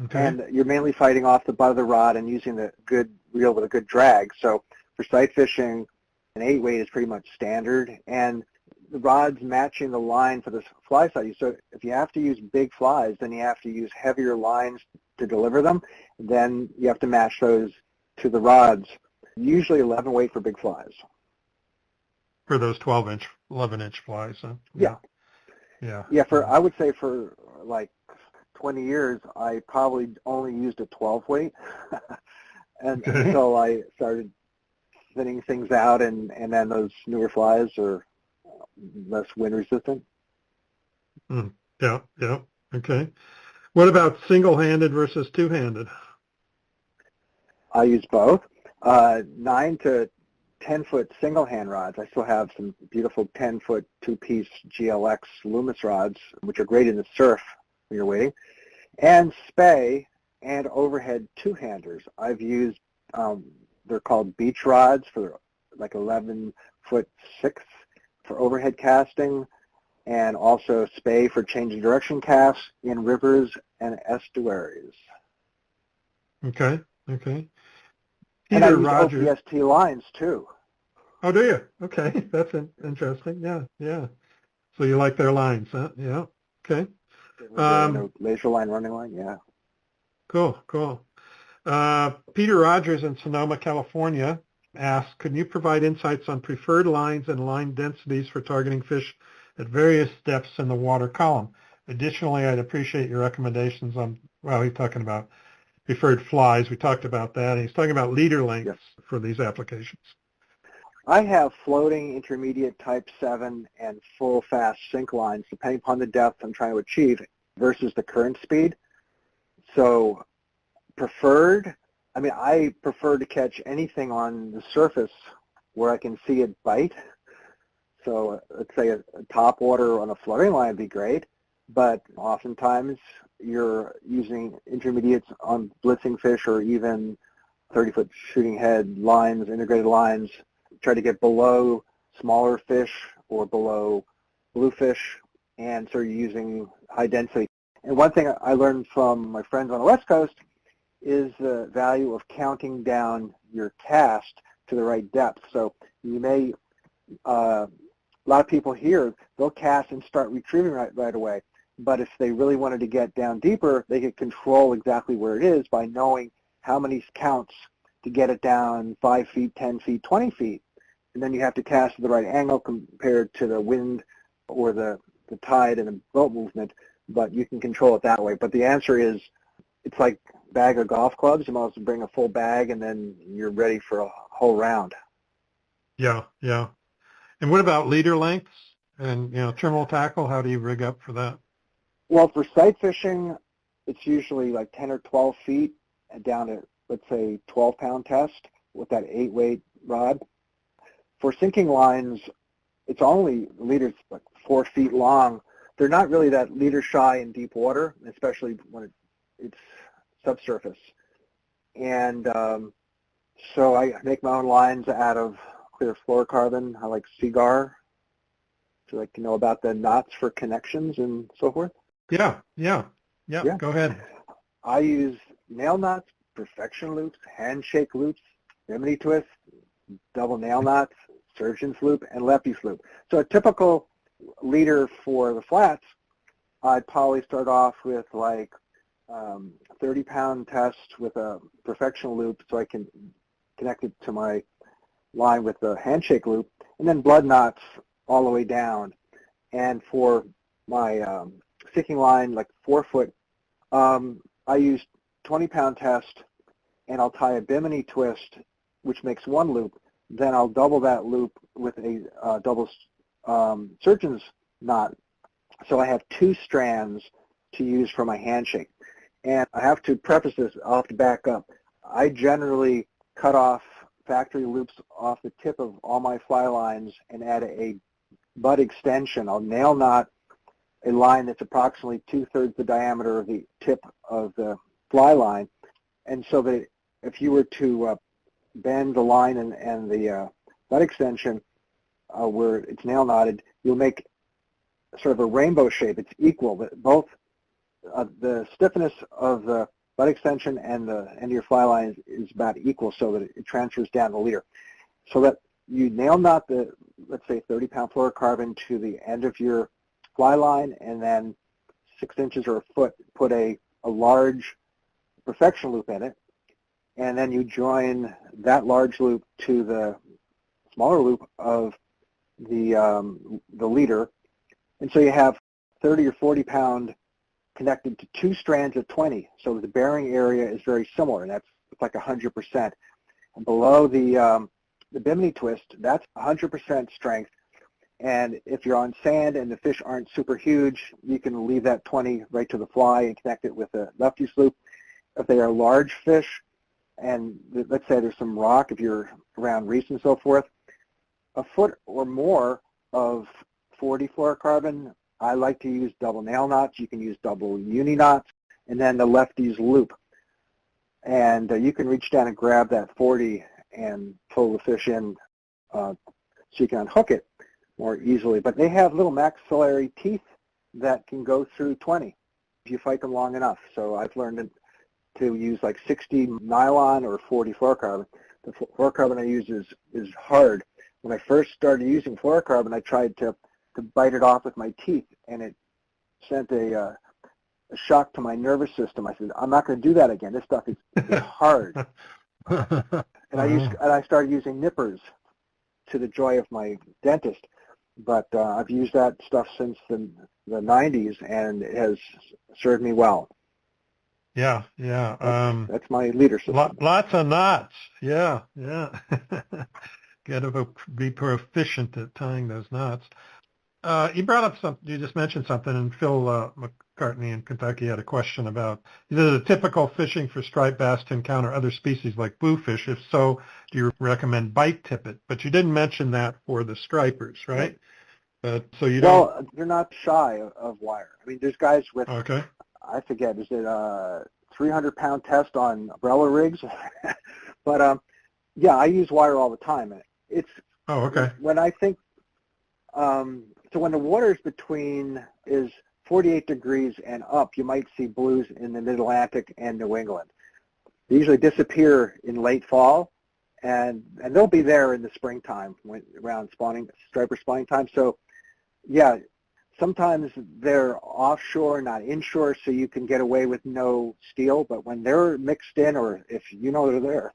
Okay. And you're mainly fighting off the butt of the rod and using the good reel with a good drag. So for sight fishing, an 8 weight is pretty much standard, and the rod's matching the line for the fly size. So if you have to use big flies, then you have to use heavier lines to deliver them. Then you have to match those to the rods. Usually 11 weight for big flies. for those 12-inch, 11-inch flies. Huh? Yeah. Yeah. Yeah, I would say for like 20 years, I probably only used a 12 weight and Okay. until I started thinning things out, and then those newer flies are less wind resistant. Yeah. Yeah. Okay. What about single-handed versus two-handed? I use both. 9 to 10-foot single-hand rods. I still have some beautiful 10-foot two-piece GLX Loomis rods, which are great in the surf when you're wading, and spay and overhead two-handers. I've used, they're called beach rods for like 11-foot 6 for overhead casting, and also spay for changing direction casts in rivers and estuaries. Okay. Okay. And I Peter use Rogers. OPST lines too. Oh, do you? Okay. That's interesting. Yeah. Yeah. So you like their lines, huh? Yeah. Okay. The laser line, running line, yeah. Cool. Cool. Peter Rogers in Sonoma, California asks, can you provide insights on preferred lines and line densities for targeting fish at various depths in the water column? Additionally, I'd appreciate your recommendations on, well, he's talking about preferred flies. We talked about that. And he's talking about leader lengths for these applications. I have floating, intermediate, type 7, and full fast sink lines, depending upon the depth I'm trying to achieve versus the current speed. So preferred, I prefer to catch anything on the surface where I can see it bite. So let's say a top water on a floating line would be great, but oftentimes you're using intermediates on blitzing fish or even 30-foot shooting head lines, integrated lines, try to get below smaller fish or below bluefish, and so you're using high density. And one thing I learned from my friends on the West Coast is the value of counting down your cast to the right depth. So you may, a lot of people here, they'll cast and start retrieving right away. But if they really wanted to get down deeper, they could control exactly where it is by knowing how many counts to get it down 5 feet, 10 feet, 20 feet. And then you have to cast at the right angle compared to the wind or the tide and the boat movement, but you can control it that way. But the answer is, it's like a bag of golf clubs. You might as well bring a full bag, and then you're ready for a whole round. Yeah, yeah. And what about leader lengths and, terminal tackle? How do you rig up for that? Well, for sight fishing, it's usually like 10 or 12 feet down to, let's say, 12-pound test with that 8-weight rod. For sinking lines, it's only leaders like 4 feet long. They're not really that leader shy in deep water, especially when it's subsurface. And so I make my own lines out of clear fluorocarbon. I like cigar. So like to know about the knots for connections and so forth. Yeah. Go ahead. I use nail knots, perfection loops, handshake loops, bimini twist, double nail knots, surgeon's loop, and lefty's loop. So a typical leader for the flats, I'd probably start off with like 30-pound test with a perfection loop so I can connect it to my line with the handshake loop, and then blood knots all the way down. And for my sticking line, like 4 foot, I use 20-pound test, and I'll tie a bimini twist, which makes 1 loop. Then I'll double that loop with a double surgeon's knot. So I have 2 strands to use for my handshake. And I have to preface this, I'll have to back up. I generally cut off factory loops off the tip of all my fly lines and add a butt extension. I'll nail knot a line that's approximately 2/3 the diameter of the tip of the fly line. And so that if you were to bend the line and the butt extension where it's nail knotted, you'll make sort of a rainbow shape. It's equal, but both the stiffness of the butt extension and the end of your fly line is about equal, so that it transfers down the leader. So that you nail knot the, let's say, 30-pound fluorocarbon to the end of your fly line, and then 6 inches or a foot, put a large perfection loop in it, and then you join that large loop to the smaller loop of the leader, and so you have 30 or 40 pound connected to two strands of 20. So the bearing area is very similar, and that's like 100%. And below the bimini twist, that's 100% strength. And if you're on sand and the fish aren't super huge, you can leave that 20 right to the fly and connect it with a lefty loop. If they are large fish, and let's say there's some rock, if you're around reefs and so forth, a foot or more of 40 fluorocarbon, I like to use double nail knots. You can use double uni knots, and then the lefty's loop. And you can reach down and grab that 40 and pull the fish in so you can unhook it more easily. But they have little maxillary teeth that can go through 20 if you fight them long enough. So I've learned to use like 60 nylon or 40 fluorocarbon. The fluorocarbon I use is hard. When I first started using fluorocarbon, I tried to bite it off with my teeth, and it sent a shock to my nervous system. I said, I'm not going to do that again. This stuff is hard. And I started using nippers to the joy of my dentist. But I've used that stuff since the 90s, and it has served me well. Yeah. That's my leader system. Lots of knots. Yeah. Got to be proficient at tying those knots. You brought up something. You just mentioned something, and Phil McCartney in Kentucky had a question about, is it a typical fishing for striped bass to encounter other species like bluefish? If so, do you recommend bite tippet? But you didn't mention that for the stripers, right? So you don't. Well, they're not shy of wire. I mean, there's guys with. Okay. I forget. Is it a 300-pound test on umbrella rigs? But yeah, I use wire all the time. It's. Oh, okay. When I think. So when the water's is 48 degrees and up, you might see blues in the Mid-Atlantic and New England. They usually disappear in late fall, and they'll be there in the springtime around striper spawning time. So, yeah, sometimes they're offshore, not inshore, so you can get away with no steel. But when they're mixed in, or if you know they're there,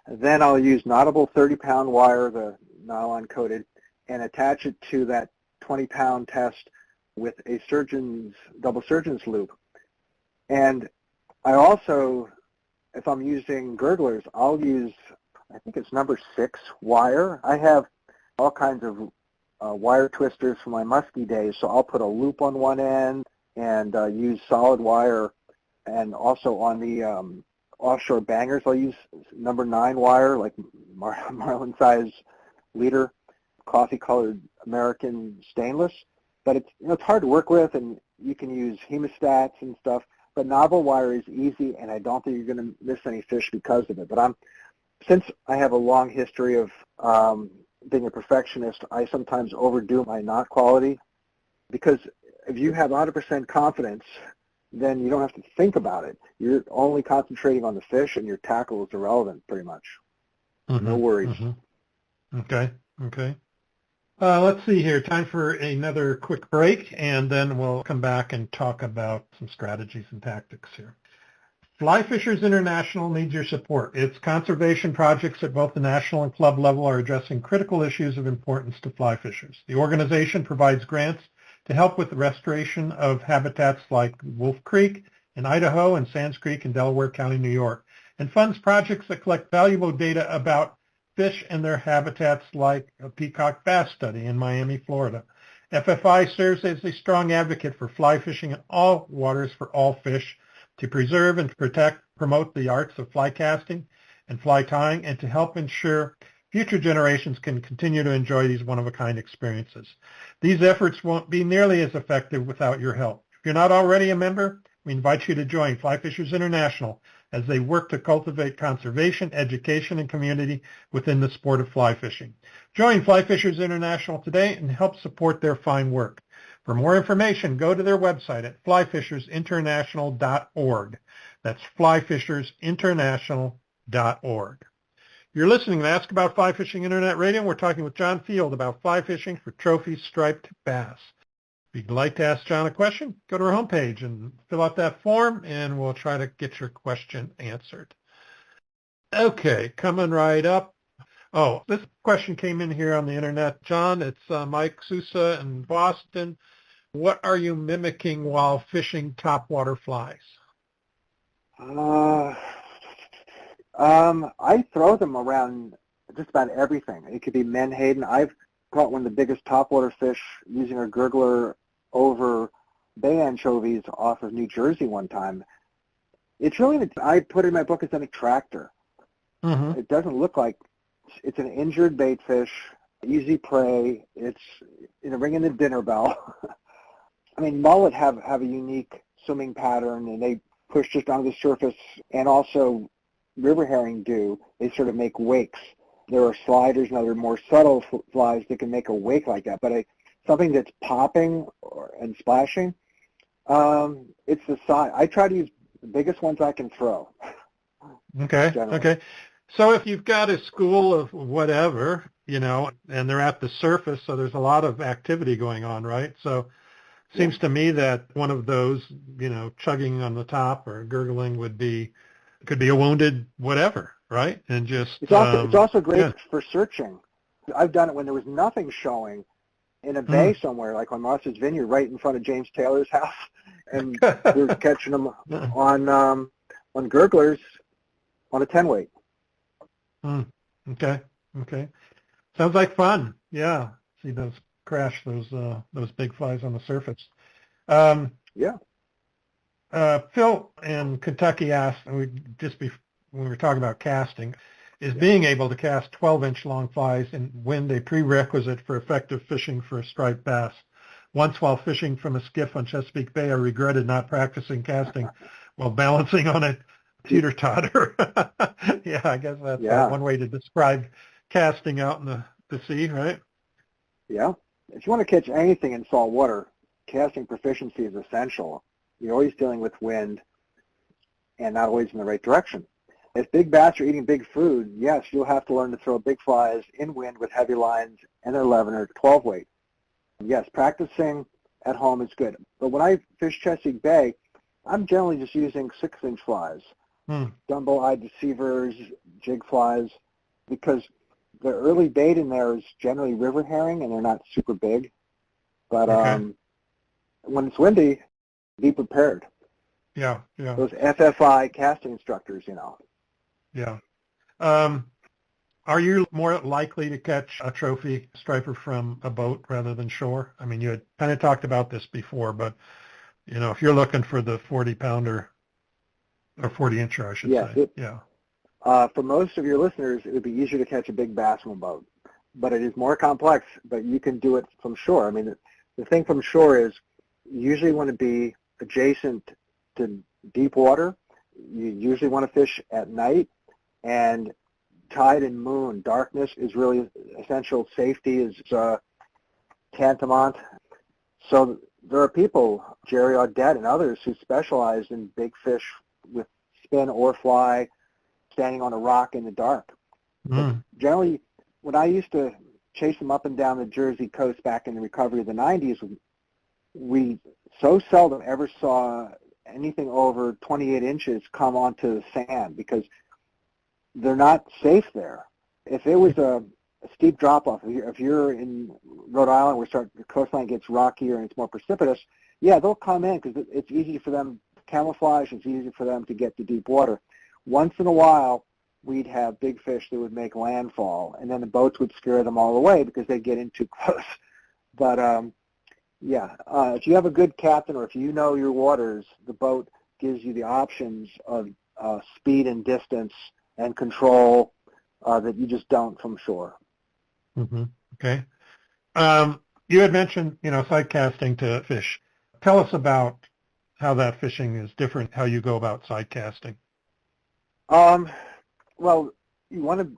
then I'll use knottable 30-pound wire, the nylon-coated, and attach it to that 20-pound test with a double surgeon's loop. And I also, if I'm using gurglers, I'll use, I think it's number 6 wire. I have all kinds of wire twisters from my muskie days, so I'll put a loop on one end and use solid wire. And also on the offshore bangers, I'll use number 9 wire, like marlin size leader, coffee-colored American stainless, but it's hard to work with, and you can use hemostats and stuff. But novel wire is easy, and I don't think you're going to miss any fish because of it. But since I have a long history of being a perfectionist, I sometimes overdo my knot quality, because if you have 100% confidence, then you don't have to think about it. You're only concentrating on the fish, and your tackle is irrelevant, pretty much. Mm-hmm. No worries. Mm-hmm. Okay. Let's see here. Time for another quick break, and then we'll come back and talk about some strategies and tactics here. Fly Fishers International needs your support. Its conservation projects at both the national and club level are addressing critical issues of importance to fly fishers. The organization provides grants to help with the restoration of habitats like Wolf Creek in Idaho and Sands Creek in Delaware County, New York, and funds projects that collect valuable data about fish and their habitats, like a peacock bass study in Miami, Florida. FFI serves as a strong advocate for fly fishing in all waters for all fish, to preserve and promote the arts of fly casting and fly tying, and to help ensure future generations can continue to enjoy these one-of-a-kind experiences. These efforts won't be nearly as effective without your help. If you're not already a member, we invite you to join Fly Fishers International as they work to cultivate conservation, education, and community within the sport of fly fishing. Join Fly Fishers International today and help support their fine work. For more information, go to their website at flyfishersinternational.org. That's flyfishersinternational.org. You're listening to Ask About Fly Fishing Internet Radio. We're talking with John Field about fly fishing for trophy striped bass. If you'd like to ask John a question, go to our homepage and fill out that form, and we'll try to get your question answered. Okay, coming right up, Oh, this question came in here on the internet. John, it's Mike Sousa in Boston. What are you mimicking while fishing topwater flies? Uh, I throw them around just about everything. It could be menhaden. I've caught one of the biggest topwater fish using a gurgler over bay anchovies off of New Jersey one time. It's really, I put in my book, it's an attractor. Mm-hmm. It doesn't look like, it's an injured bait fish, easy prey. It's, ringing the dinner bell. I mean, mullet have a unique swimming pattern, and they push just onto the surface, and also river herring do. They sort of make wakes. There are sliders and other more subtle flies that can make a wake like that, but something that's popping and splashing, it's the size. I try to use the biggest ones I can throw. Okay. Generally. Okay. So if you've got a school of whatever, and they're at the surface, so there's a lot of activity going on, right? So it seems to me that one of those, chugging on the top or gurgling could be a wounded whatever, right? And just it's also great for searching. I've done it when there was nothing showing in a bay somewhere, like on Martha's Vineyard, right in front of James Taylor's house, and we're catching them on gurglers on a 10-weight. Okay. Sounds like fun. Yeah. See those crash those big flies on the surface. Phil in Kentucky asked, and when we were talking about casting, is being able to cast 12-inch long flies in wind a prerequisite for effective fishing for a striped bass? Once while fishing from a skiff on Chesapeake Bay, I regretted not practicing casting while balancing on a teeter-totter. Yeah, I guess that's one way to describe casting out in the sea, right? Yeah. If you want to catch anything in salt water, casting proficiency is essential. You're always dealing with wind and not always in the right direction. If big bass are eating big food, yes, you'll have to learn to throw big flies in wind with heavy lines and an 11 or 12 weight. Yes, practicing at home is good. But when I fish Chesapeake Bay, I'm generally just using 6-inch flies, Dumbo-eyed deceivers, jig flies, because the early bait in there is generally river herring, and they're not super big. But when it's windy, be prepared. Yeah. Those FFI casting instructors, Yeah. Are you more likely to catch a trophy striper from a boat rather than shore? I mean, you had kind of talked about this before, but, if you're looking for the 40-pounder or 40-incher, I should say. For most of your listeners, it would be easier to catch a big bass from a boat, but it is more complex, but you can do it from shore. I mean, the thing from shore is you usually want to be adjacent to deep water. You usually want to fish at night, and tide and moon, darkness is really essential. Safety is tantamount. So there are people, Jerry Audette and others, who specialize in big fish with spin or fly, standing on a rock in the dark. Generally, when I used to chase them up and down the Jersey coast back in the recovery of the 90s, we so seldom ever saw anything over 28 inches come onto the sand because they're not safe there. If it was a steep drop-off, if you're in Rhode Island where the coastline gets rockier and it's more precipitous, they'll come in because it's easy for them to camouflage. It's easy for them to get to deep water. Once in a while, we'd have big fish that would make landfall, and then the boats would scare them all away because they'd get in too close. But, if you have a good captain or if you know your waters, the boat gives you the options of speed and distance and control that you just don't from shore. Okay. You had mentioned, sight casting to fish. Tell us about how that fishing is different, how you go about sight casting. Well, you want to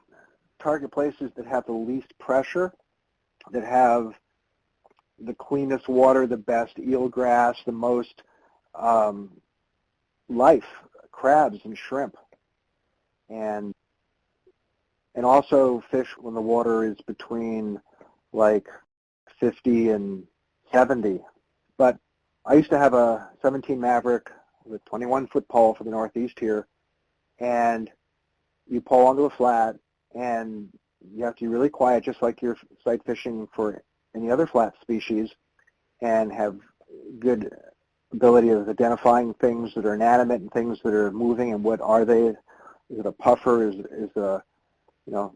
target places that have the least pressure, that have the cleanest water, the best eelgrass, the most life, crabs and shrimp, and also fish when the water is between like 50 and 70. But I used to have a 17 Maverick with a 21-foot pole for the Northeast here, and you pull onto a flat, and you have to be really quiet, just like you're sight fishing for any other flat species, and have good ability of identifying things that are inanimate and things that are moving, and what are they? Is it a puffer? Is a is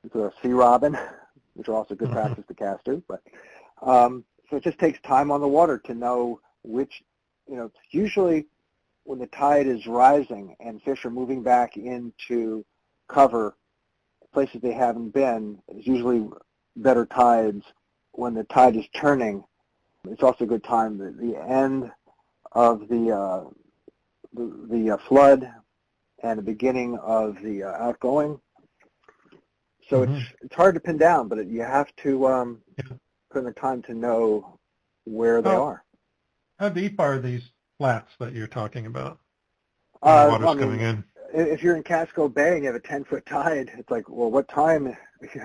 it a sea robin, which are also good practice to cast too. But so it just takes time on the water to know which. It's usually when the tide is rising and fish are moving back into cover, places they haven't been, is usually better tides. When the tide is turning, it's also a good time. The end of the flood and the beginning of the outgoing. So it's hard to pin down, but you have to put in the time to know where they are. How deep are these flats that you're talking about? The water's coming in. If you're in Casco Bay and you have a 10-foot tide, it's like, well, what time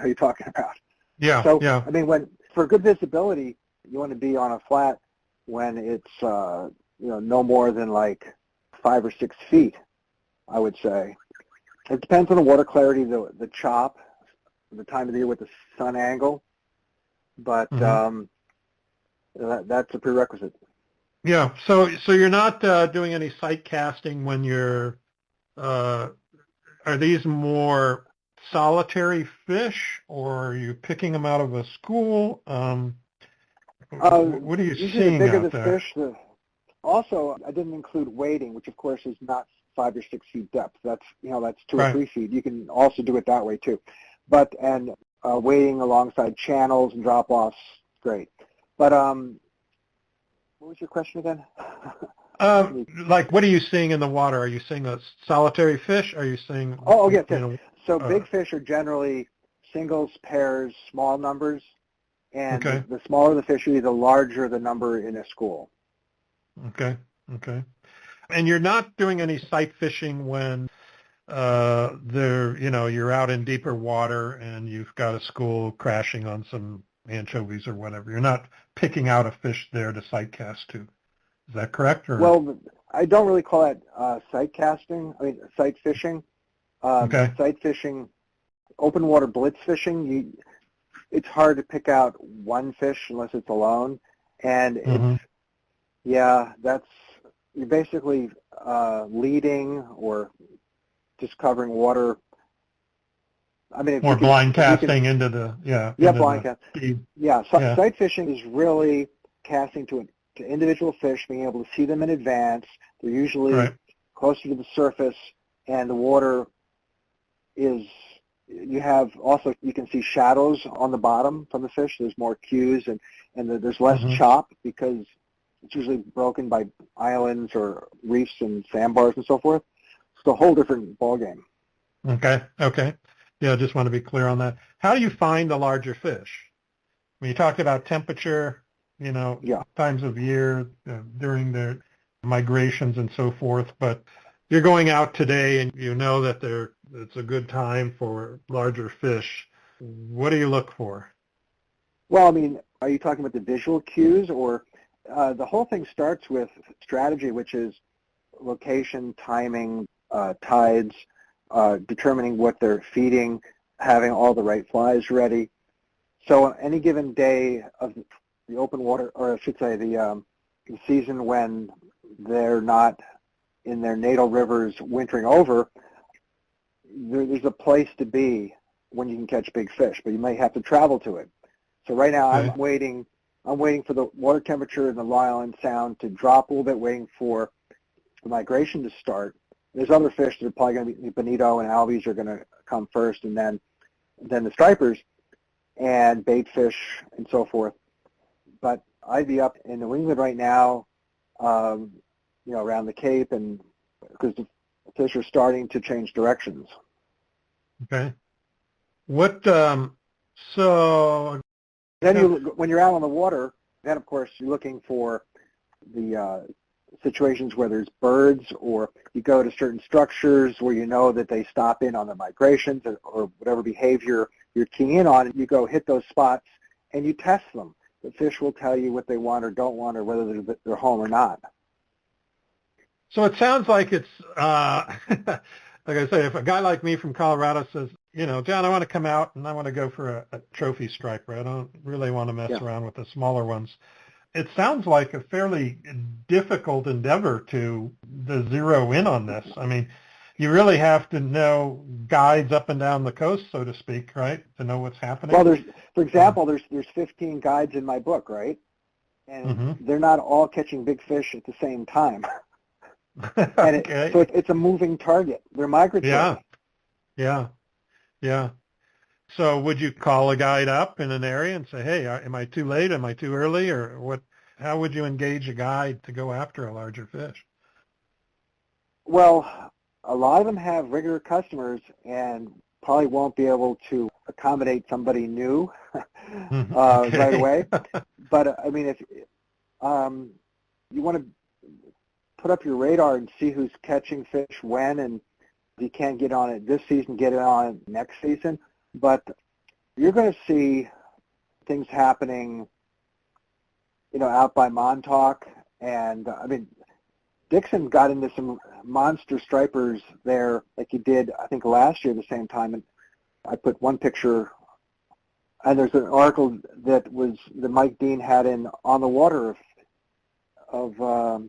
are you talking about? Yeah. So, yeah. I mean, for good visibility, you want to be on a flat when it's, no more than like 5 or 6 feet, I would say. It depends on the water clarity, the chop, the time of the year with the sun angle, but that's a prerequisite. Yeah. So you're not doing any sight casting when you're. Are these more solitary fish, or are you picking them out of a school? What are you seeing the bigger out the there? fish, also, I didn't include wading, which of course is not 5 or 6 feet depth. That's 2 or 3 feet. You can also do it that way too. But wading alongside channels and drop-offs, great. But what was your question again? Like, what are you seeing in the water? Are you seeing a solitary fish? Are you seeing? Oh, yes. So big fish are generally singles, pairs, small numbers, and the smaller the fishery, the larger the number in a school. Okay. And you're not doing any sight fishing when you're out in deeper water and you've got a school crashing on some anchovies or whatever. You're not picking out a fish there to sight cast to. Is that correct? Or? Well, I don't really call that sight casting. I mean, sight fishing. Sight fishing, open water blitz fishing. It's hard to pick out one fish unless it's alone, and you're basically leading or just covering water. I mean, or blind casting into the blind casting. Sight fishing is really casting to individual fish, being able to see them in advance. They're usually closer to the surface, and the water is. You can see shadows on the bottom from the fish. There's more cues, and there's less chop because it's usually broken by islands or reefs and sandbars and so forth. It's a whole different ballgame. Okay. Yeah, I just want to be clear on that. How do you find the larger fish? When you talked about temperature, times of year during their migrations and so forth, but you're going out today and you know that it's a good time for larger fish. What do you look for? Well, I mean, are you talking about the visual cues, or the whole thing starts with strategy, which is location, timing, tides, determining what they're feeding, having all the right flies ready. So on any given day of the open water, or I should say the season when they're not in their natal rivers wintering over, there's a place to be when you can catch big fish, but you might have to travel to it. So right now I'm waiting for the water temperature in the Long Island Sound to drop a little bit, waiting for the migration to start. There's other fish that are probably going to be, bonito and albies are going to come first, and then the stripers and bait fish and so forth. But I'd be up in New England right now, around the Cape, and because the fish are starting to change directions. Okay. So then when you're out on the water, then of course you're looking for the situations where there's birds, or you go to certain structures where you know that they stop in on the migrations or whatever behavior you're keying in on, and you go hit those spots and you test them. The fish will tell you what they want or don't want, or whether they're home or not. So it sounds like it's like I say, if a guy like me from Colorado says, John, I want to come out and I want to go for a trophy striper. I don't really want to mess Yeah. around with the smaller ones. It sounds like a fairly difficult endeavor to zero in on this. I mean, you really have to know guides up and down the coast, so to speak, right, to know what's happening. Well, for example, there's 15 guides in my book, right? And they're not all catching big fish at the same time. And Okay. so it's a moving target. They're migratory. Yeah. So would you call a guide up in an area and say, hey, am I too late? Am I too early? Or what? How would you engage a guide to go after a larger fish? Well, a lot of them have regular customers and probably won't be able to accommodate somebody new Okay. right away. But, I mean, if you want to put up your radar and see who's catching fish when, and if you can't get on it this season, get it on next season. But you're going to see things happening, out by Montauk. And, I mean, Dixon got into some monster stripers there like he did, I think, last year at the same time. And I put one picture, and there's an article that Mike Dean had in On the Water of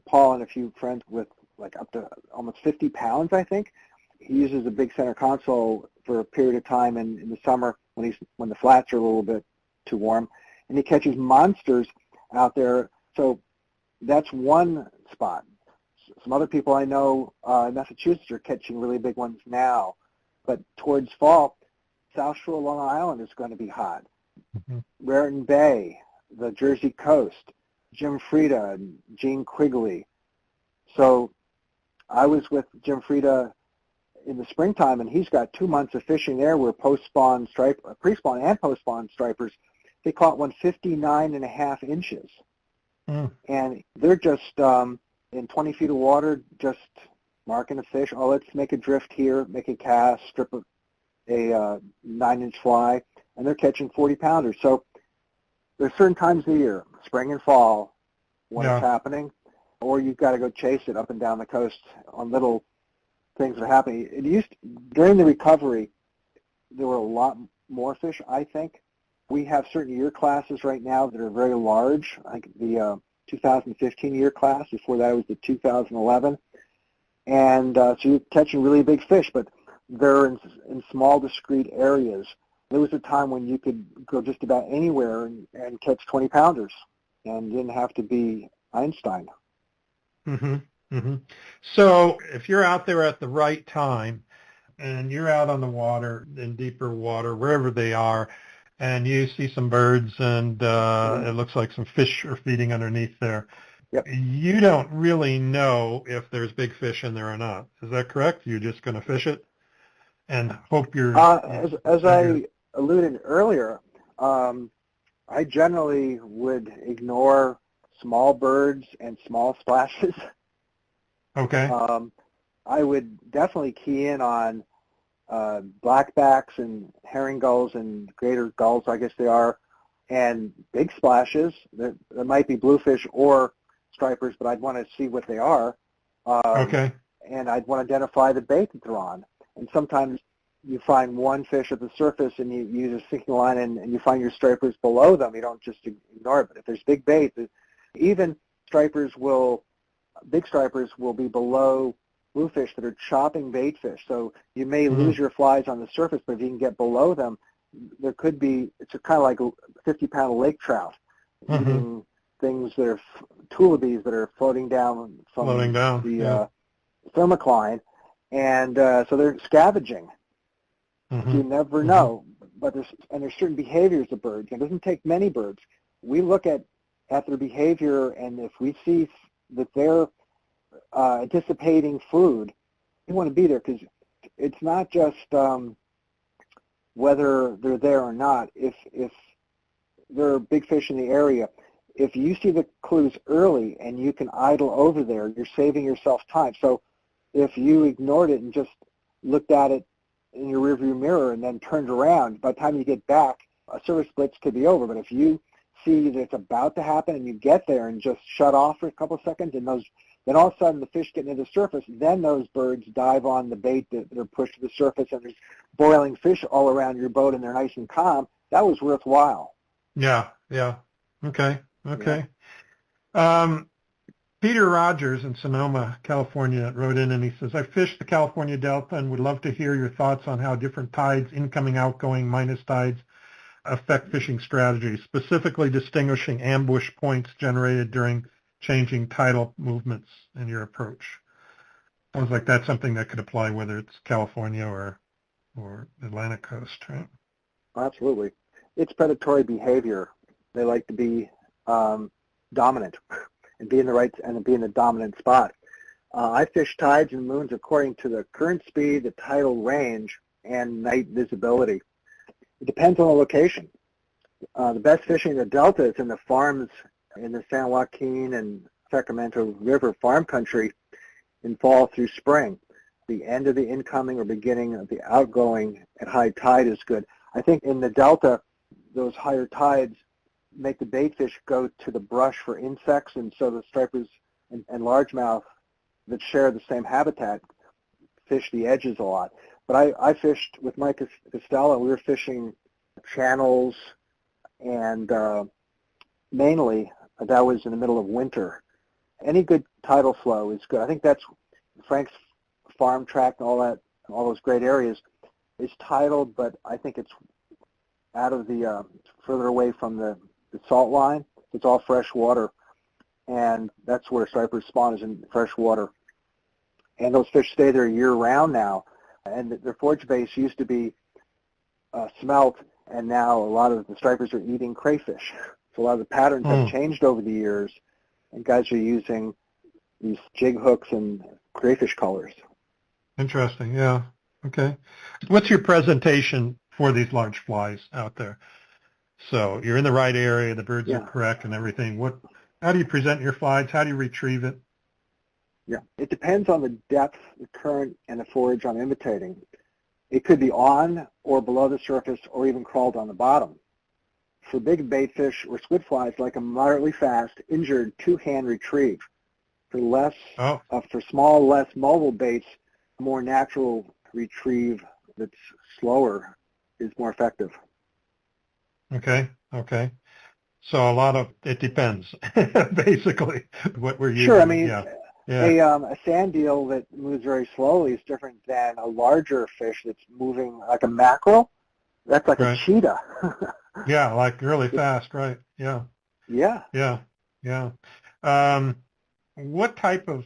Paul and a few friends with like up to almost 50 pounds, I think. He uses a big center console for a period of time in the summer when the flats are a little bit too warm, and he catches monsters out there. So that's one spot. Some other people I know in Massachusetts are catching really big ones now, but towards fall, South Shore Long Island is going to be hot. Raritan Bay, the Jersey Coast, Jim Frieda and Gene Quigley. So I was with Jim Frieda in the springtime, and he's got 2 months of fishing there where pre-spawn and post-spawn stripers, they caught one 59.5 inches. And they're just in 20 feet of water, just marking a fish. Oh, let's make a drift here, make a cast, strip a 9-inch fly, and they're catching 40-pounders. So there's certain times of the year, spring and fall, when it's happening, or you've got to go chase it up and down the coast on little things that are happening. During the recovery, there were a lot more fish, I think. We have certain year classes right now that are very large. I think the 2015 year class, before that it was the 2011. And so you're catching really big fish, but they're in small, discrete areas. There was a time when you could go just about anywhere and catch 20-pounders and didn't have to be Einstein. So if you're out there at the right time and you're out on the water, in deeper water, wherever they are, and you see some birds and it looks like some fish are feeding underneath there, you don't really know if there's big fish in there or not. Is that correct? You're just going to fish it and hope you're... As I alluded earlier, I generally would ignore small birds and small splashes. Okay. I would definitely key in on blackbacks and herring gulls and greater gulls, I guess they are, and big splashes. There might be bluefish or stripers, but I'd want to see what they are. Okay. And I'd want to identify the bait that they're on. And sometimes you find one fish at the surface and you use a sinking line and you find your stripers below them. You don't just ignore it. But if there's big bait, even big stripers will be below bluefish that are chopping bait fish. So you may lose your flies on the surface, but if you can get below them, there could be, it's kind of like a 50-pound lake trout eating things that are tullibees that are floating down from the thermocline. And so they're scavenging. You never know. But there's certain behaviors of birds. It doesn't take many birds. We look at their behavior, and if we see that they're anticipating food, we want to be there, because it's not just whether they're there or not. If there are big fish in the area, if you see the clues early and you can idle over there, you're saving yourself time. So if you ignored it and just looked at it in your rearview mirror and then turned around, by the time you get back, a service blitz could be over. But if you see that it's about to happen and you get there and just shut off for a couple of seconds, and those Then all of a sudden the fish get near the surface, then those birds dive on the bait that are pushed to the surface, and there's boiling fish all around your boat and they're nice and calm. That was worthwhile. Yeah, yeah. Okay, okay. Yeah. Peter Rogers in Sonoma, California, wrote in and he says, I fished the California Delta and would love to hear your thoughts on how different tides, incoming, outgoing, minus tides, affect fishing strategies, specifically distinguishing ambush points generated during changing tidal movements in your approach. Sounds like that's something that could apply whether it's California or Atlantic coast, right? Absolutely. It's predatory behavior. They like to be dominant and be in the dominant spot. I fish tides and moons according to the current speed, the tidal range, and night visibility. It depends on the location. The best fishing in the Delta is in the farms in the San Joaquin and Sacramento River farm country in fall through spring. The end of the incoming or beginning of the outgoing at high tide is good. I think in the Delta, those higher tides make the bait fish go to the brush for insects, and so the stripers and largemouth that share the same habitat fish the edges a lot. But I fished with Mike Costello. We were fishing channels, and mainly that was in the middle of winter. Any good tidal flow is good. I think that's Frank's farm tract and all those great areas is tidal, but I think it's out of the further away from the salt line. It's all fresh water, and that's where stripers spawn, is in fresh water. And those fish stay there year-round now. And their forage base used to be smelt, and now a lot of the stripers are eating crayfish. So a lot of the patterns have changed over the years, and guys are using these jig hooks and crayfish colors. Interesting, yeah. Okay. What's your presentation for these large flies out there? So you're in the right area, the birds are correct and everything. How do you present your flies? How do you retrieve it? Yeah, it depends on the depth, the current, and the forage I'm imitating. It could be on or below the surface or even crawled on the bottom. For big bait fish or squid flies, like a moderately fast, injured two-hand retrieve. For small, less mobile baits, a more natural retrieve that's slower is more effective. Okay. So a lot of it depends, basically, what we're using. Sure, I mean, yeah. A sand eel that moves very slowly is different than a larger fish that's moving like a mackerel. That's like a cheetah. Yeah, like really fast, right? Yeah. Yeah. What type of,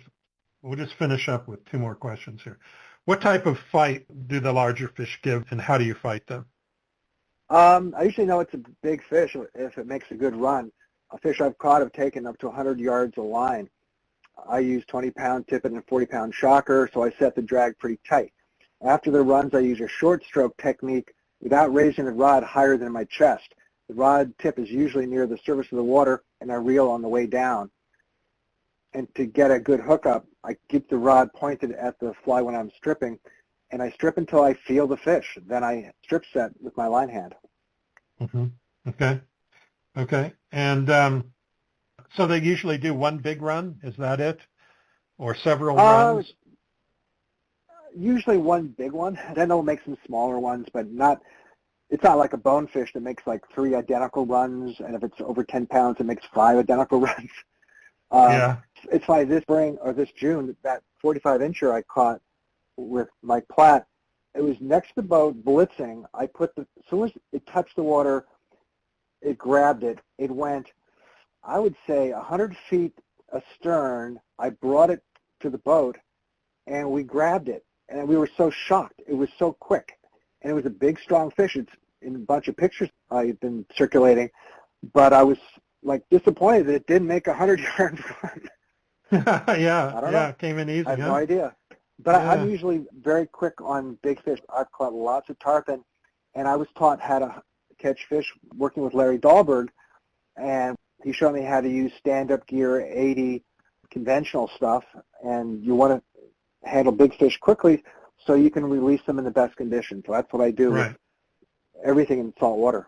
we'll just finish up with two more questions here. What type of fight do the larger fish give, and how do you fight them? I usually know it's a big fish if it makes a good run. A fish I've caught have taken up to 100 yards of line. I use 20-pound tippet and a 40-pound shocker, so I set the drag pretty tight. After the runs, I use a short stroke technique without raising the rod higher than my chest. The rod tip is usually near the surface of the water, and I reel on the way down. And to get a good hookup, I keep the rod pointed at the fly when I'm stripping, and I strip until I feel the fish. Then I strip set with my line hand. Mm-hmm. Okay. And so they usually do one big run? Is that it? Or several runs? Usually one big one. Then they'll make some smaller ones, but it's not like a bonefish that makes like 3 identical runs, and if it's over 10 pounds, it makes 5 identical runs. It's like this spring or this June, that 45-incher I caught with Mike Platt, it was next to the boat blitzing. As soon as it touched the water, it grabbed it. It went, I would say, 100 feet astern. I brought it to the boat, and we grabbed it. And we were so shocked. It was so quick. And it was a big, strong fish. It's in a bunch of pictures I've been circulating. But I was, disappointed that it didn't make a 100-yard run. I don't know. It came in easy. I have no idea. But I'm usually very quick on big fish. I've caught lots of tarpon, and I was taught how to catch fish working with Larry Dahlberg, and he showed me how to use stand-up gear, 80 conventional stuff, and you want to handle big fish quickly so you can release them in the best condition. So that's what I do with everything in salt water.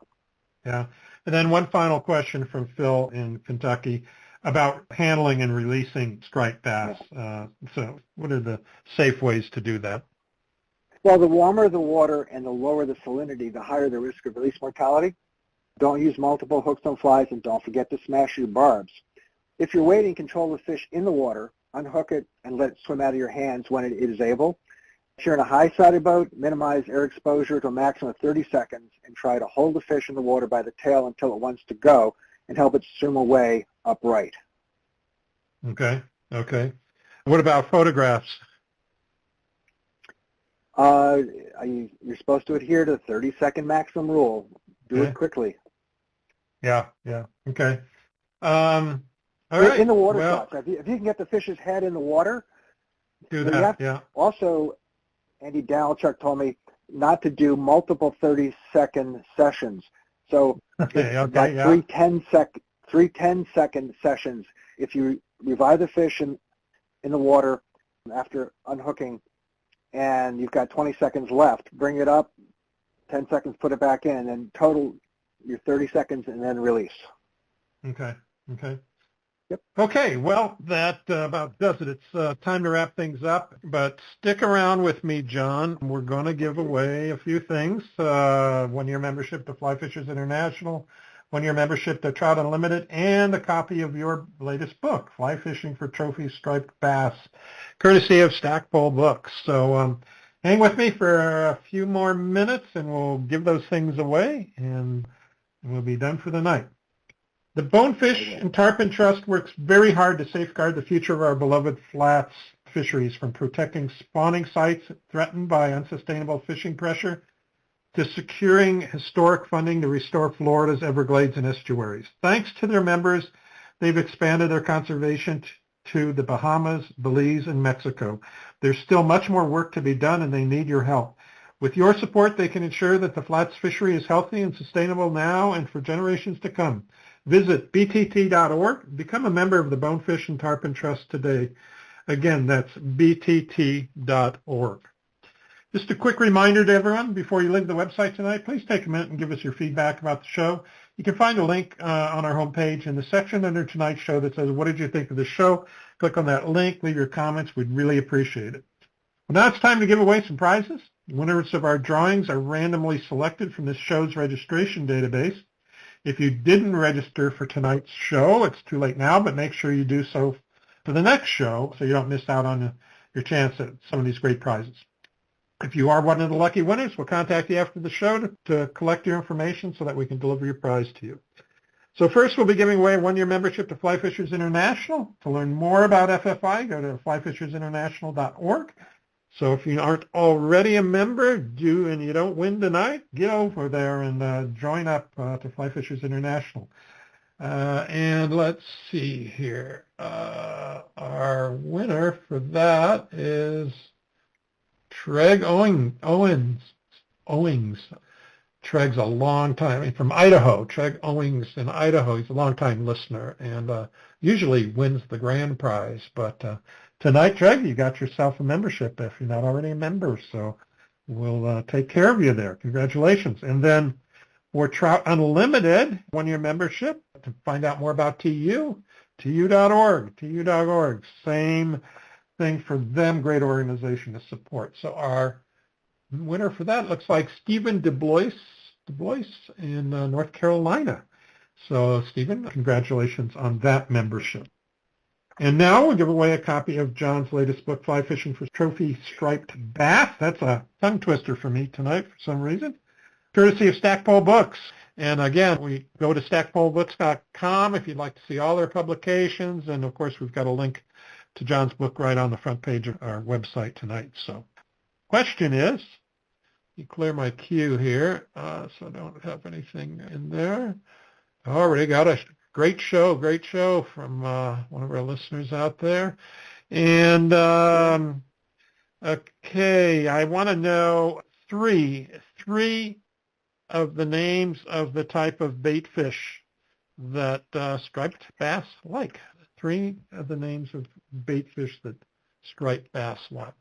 Yeah. And then one final question from Phil in Kentucky. about handling and releasing striped bass. So what are the safe ways to do that? Well, the warmer the water and the lower the salinity, the higher the risk of release mortality. Don't use multiple hooks on flies, and don't forget to smash your barbs. If you're waiting, control the fish in the water, unhook it, and let it swim out of your hands when it is able. If you're in a high-sided boat, minimize air exposure to a maximum of 30 seconds and try to hold the fish in the water by the tail until it wants to go and help it swim away upright. Okay. What about photographs? You're supposed to adhere to the 30-second maximum rule. Do it quickly. Yeah. Okay. All right. In the water shots. If you can get the fish's head in the water, do that. Yeah. Also, Andy Dalchuk told me not to do multiple 30-second sessions. So three 10-second sessions. If you revive the fish in the water after unhooking and you've got 20 seconds left, bring it up, 10 seconds, put it back in, and then total your 30 seconds and then release. Okay. Yep. Okay, well, that about does it. It's time to wrap things up, but stick around with me, John. We're going to give away a few things. 1-year membership to Fly Fishers International, 1-year membership to Trout Unlimited, and a copy of your latest book, Fly Fishing for Trophy Striped Bass, courtesy of Stackpole Books. So hang with me for a few more minutes, and we'll give those things away, and we'll be done for the night. The Bonefish and Tarpon Trust works very hard to safeguard the future of our beloved flats fisheries, from protecting spawning sites threatened by unsustainable fishing pressure to securing historic funding to restore Florida's Everglades and estuaries. Thanks to their members, they've expanded their conservation to the Bahamas, Belize, and Mexico. There's still much more work to be done, and they need your help. With your support, they can ensure that the flats fishery is healthy and sustainable now and for generations to come. Visit btt.org. Become a member of the Bonefish and Tarpon Trust today. Again, that's btt.org. Just a quick reminder to everyone, before you leave the website tonight, please take a minute and give us your feedback about the show. You can find a link on our homepage in the section under tonight's show that says, what did you think of the show? Click on that link, leave your comments. We'd really appreciate it. Well, now it's time to give away some prizes. Winners of our drawings are randomly selected from this show's registration database. If you didn't register for tonight's show, it's too late now, but make sure you do so for the next show so you don't miss out on your chance at some of these great prizes. If you are one of the lucky winners, we'll contact you after the show to collect your information so that we can deliver your prize to you. So first, we'll be giving away a 1-year membership to Fly Fishers International. To learn more about FFI, go to flyfishersinternational.org. So if you aren't already a member, and you don't win tonight, get over there and join up to Fly Fishers International. And let's see here. Our winner for that is Treg Owings. Treg's a long time, from Idaho. Treg Owings in Idaho. He's a long-time listener and usually wins the grand prize. But tonight, Treg, you got yourself a membership if you're not already a member. So we'll take care of you there. Congratulations. And then for Trout Unlimited, 1-year membership, to find out more about tu.org. Same thing for them, great organization to support. So our winner for that looks like Stephen DuBois in North Carolina. So Stephen, congratulations on that membership. And now we'll give away a copy of John's latest book, Fly Fishing for Trophy Striped Bass. That's a tongue twister for me tonight for some reason. Courtesy of Stackpole Books. And again, we go to stackpolebooks.com if you'd like to see all their publications. And of course, we've got a link to John's book right on the front page of our website tonight. So question is, you clear my queue here, so I don't have anything in there. Already got a great show from one of our listeners out there. And okay, I want to know three of the names of the type of bait fish that striped bass like. 3 of the names of bait fish that striped bass like.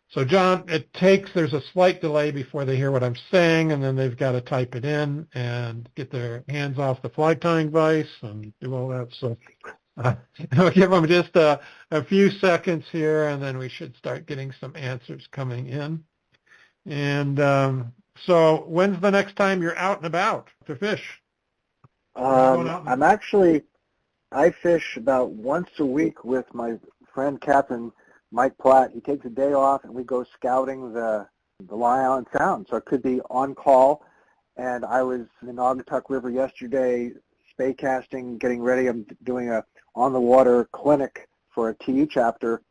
So, John, there's a slight delay before they hear what I'm saying, and then they've got to type it in and get their hands off the fly tying vise and do all that. So I'll give them just a few seconds here, and then we should start getting some answers coming in. And so when's the next time you're out and about to fish? I fish about once a week with my friend Captain Mike Platt. He takes a day off, and we go scouting the Long Island Sound. So it could be on call. And I was in the Naugatuck River yesterday, spey casting, getting ready. I'm doing a on-the-water clinic for a TU chapter.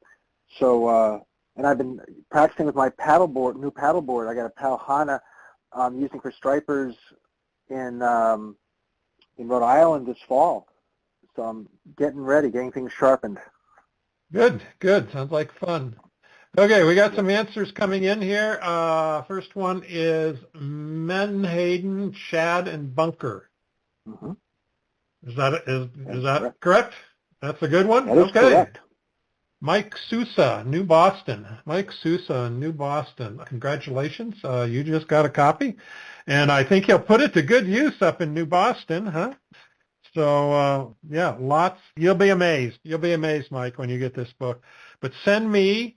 So, and I've been practicing with my new paddleboard. I got a Palhana I'm using for stripers in Rhode Island this fall. So I'm getting ready, getting things sharpened. Good. Sounds like fun. Okay, we got some answers coming in here. First one is Menhaden, Shad, and Bunker. Mm-hmm. Is that correct? That's a good one? That is correct. Mike Sousa, New Boston. Mike Sousa, New Boston. Congratulations. You just got a copy. And I think he'll put it to good use up in New Boston, huh? So, yeah, lots. You'll be amazed. You'll be amazed, Mike, when you get this book. But send me,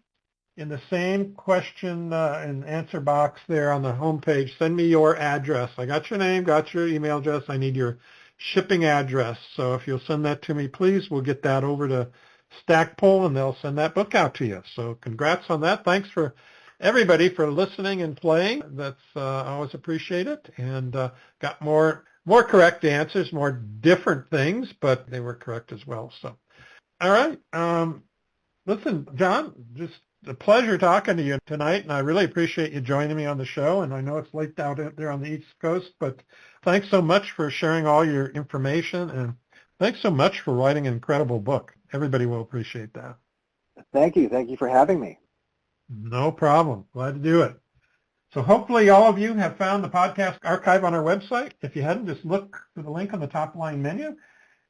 in the same question and answer box there on the homepage, send me your address. I got your name, got your email address. I need your shipping address. So if you'll send that to me, please, we'll get that over to Stackpole, and they'll send that book out to you. So congrats on that. Thanks for everybody for listening and playing. That's I always appreciate it. And got more correct answers, more different things, but they were correct as well. So, all right. Listen, John, just a pleasure talking to you tonight, and I really appreciate you joining me on the show. And I know it's late out there on the East Coast, but thanks so much for sharing all your information, and thanks so much for writing an incredible book. Everybody will appreciate that. Thank you. Thank you for having me. No problem. Glad to do it. So hopefully all of you have found the podcast archive on our website. If you hadn't, just look for the link on the top line menu.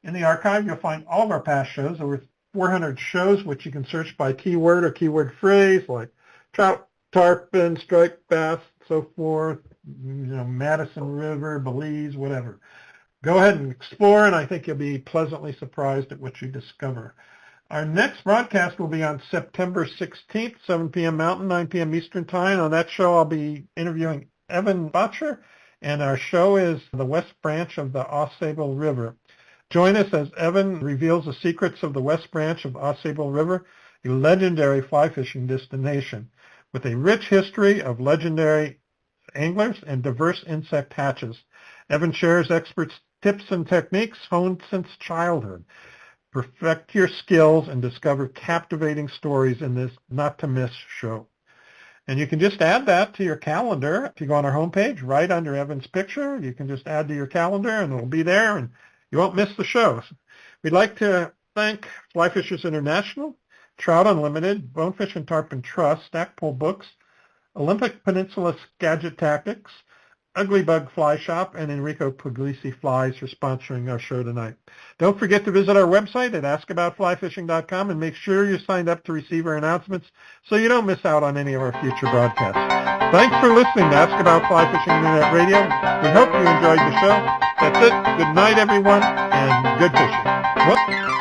In the archive, you'll find all of our past shows, over 400 shows, which you can search by keyword or keyword phrase, like trout, tarpon, striped bass, so forth, Madison River, Belize, whatever. Go ahead and explore, and I think you'll be pleasantly surprised at what you discover. Our next broadcast will be on September 16th, 7 p.m. Mountain, 9 p.m. Eastern Time. On that show, I'll be interviewing Evan Butcher, and our show is the West Branch of the Ausable River. Join us as Evan reveals the secrets of the West Branch of Ausable River, a legendary fly fishing destination with a rich history of legendary anglers and diverse insect hatches. Evan shares experts' tips and techniques honed since childhood. Perfect your skills and discover captivating stories in this not-to-miss show. And you can just add that to your calendar. If you go on our homepage, right under Evan's picture, you can just add to your calendar, and it'll be there, and you won't miss the shows. We'd like to thank Fly Fishers International, Trout Unlimited, Bonefish and Tarpon Trust, Stackpole Books, Olympic Peninsula Gadget Tactics, Ugly Bug Fly Shop, and Enrico Puglisi Flies for sponsoring our show tonight. Don't forget to visit our website at askaboutflyfishing.com and make sure you're signed up to receive our announcements so you don't miss out on any of our future broadcasts. Thanks for listening to Ask About Fly Fishing Internet Radio. We hope you enjoyed the show. That's it. Good night, everyone, and good fishing. Whoops.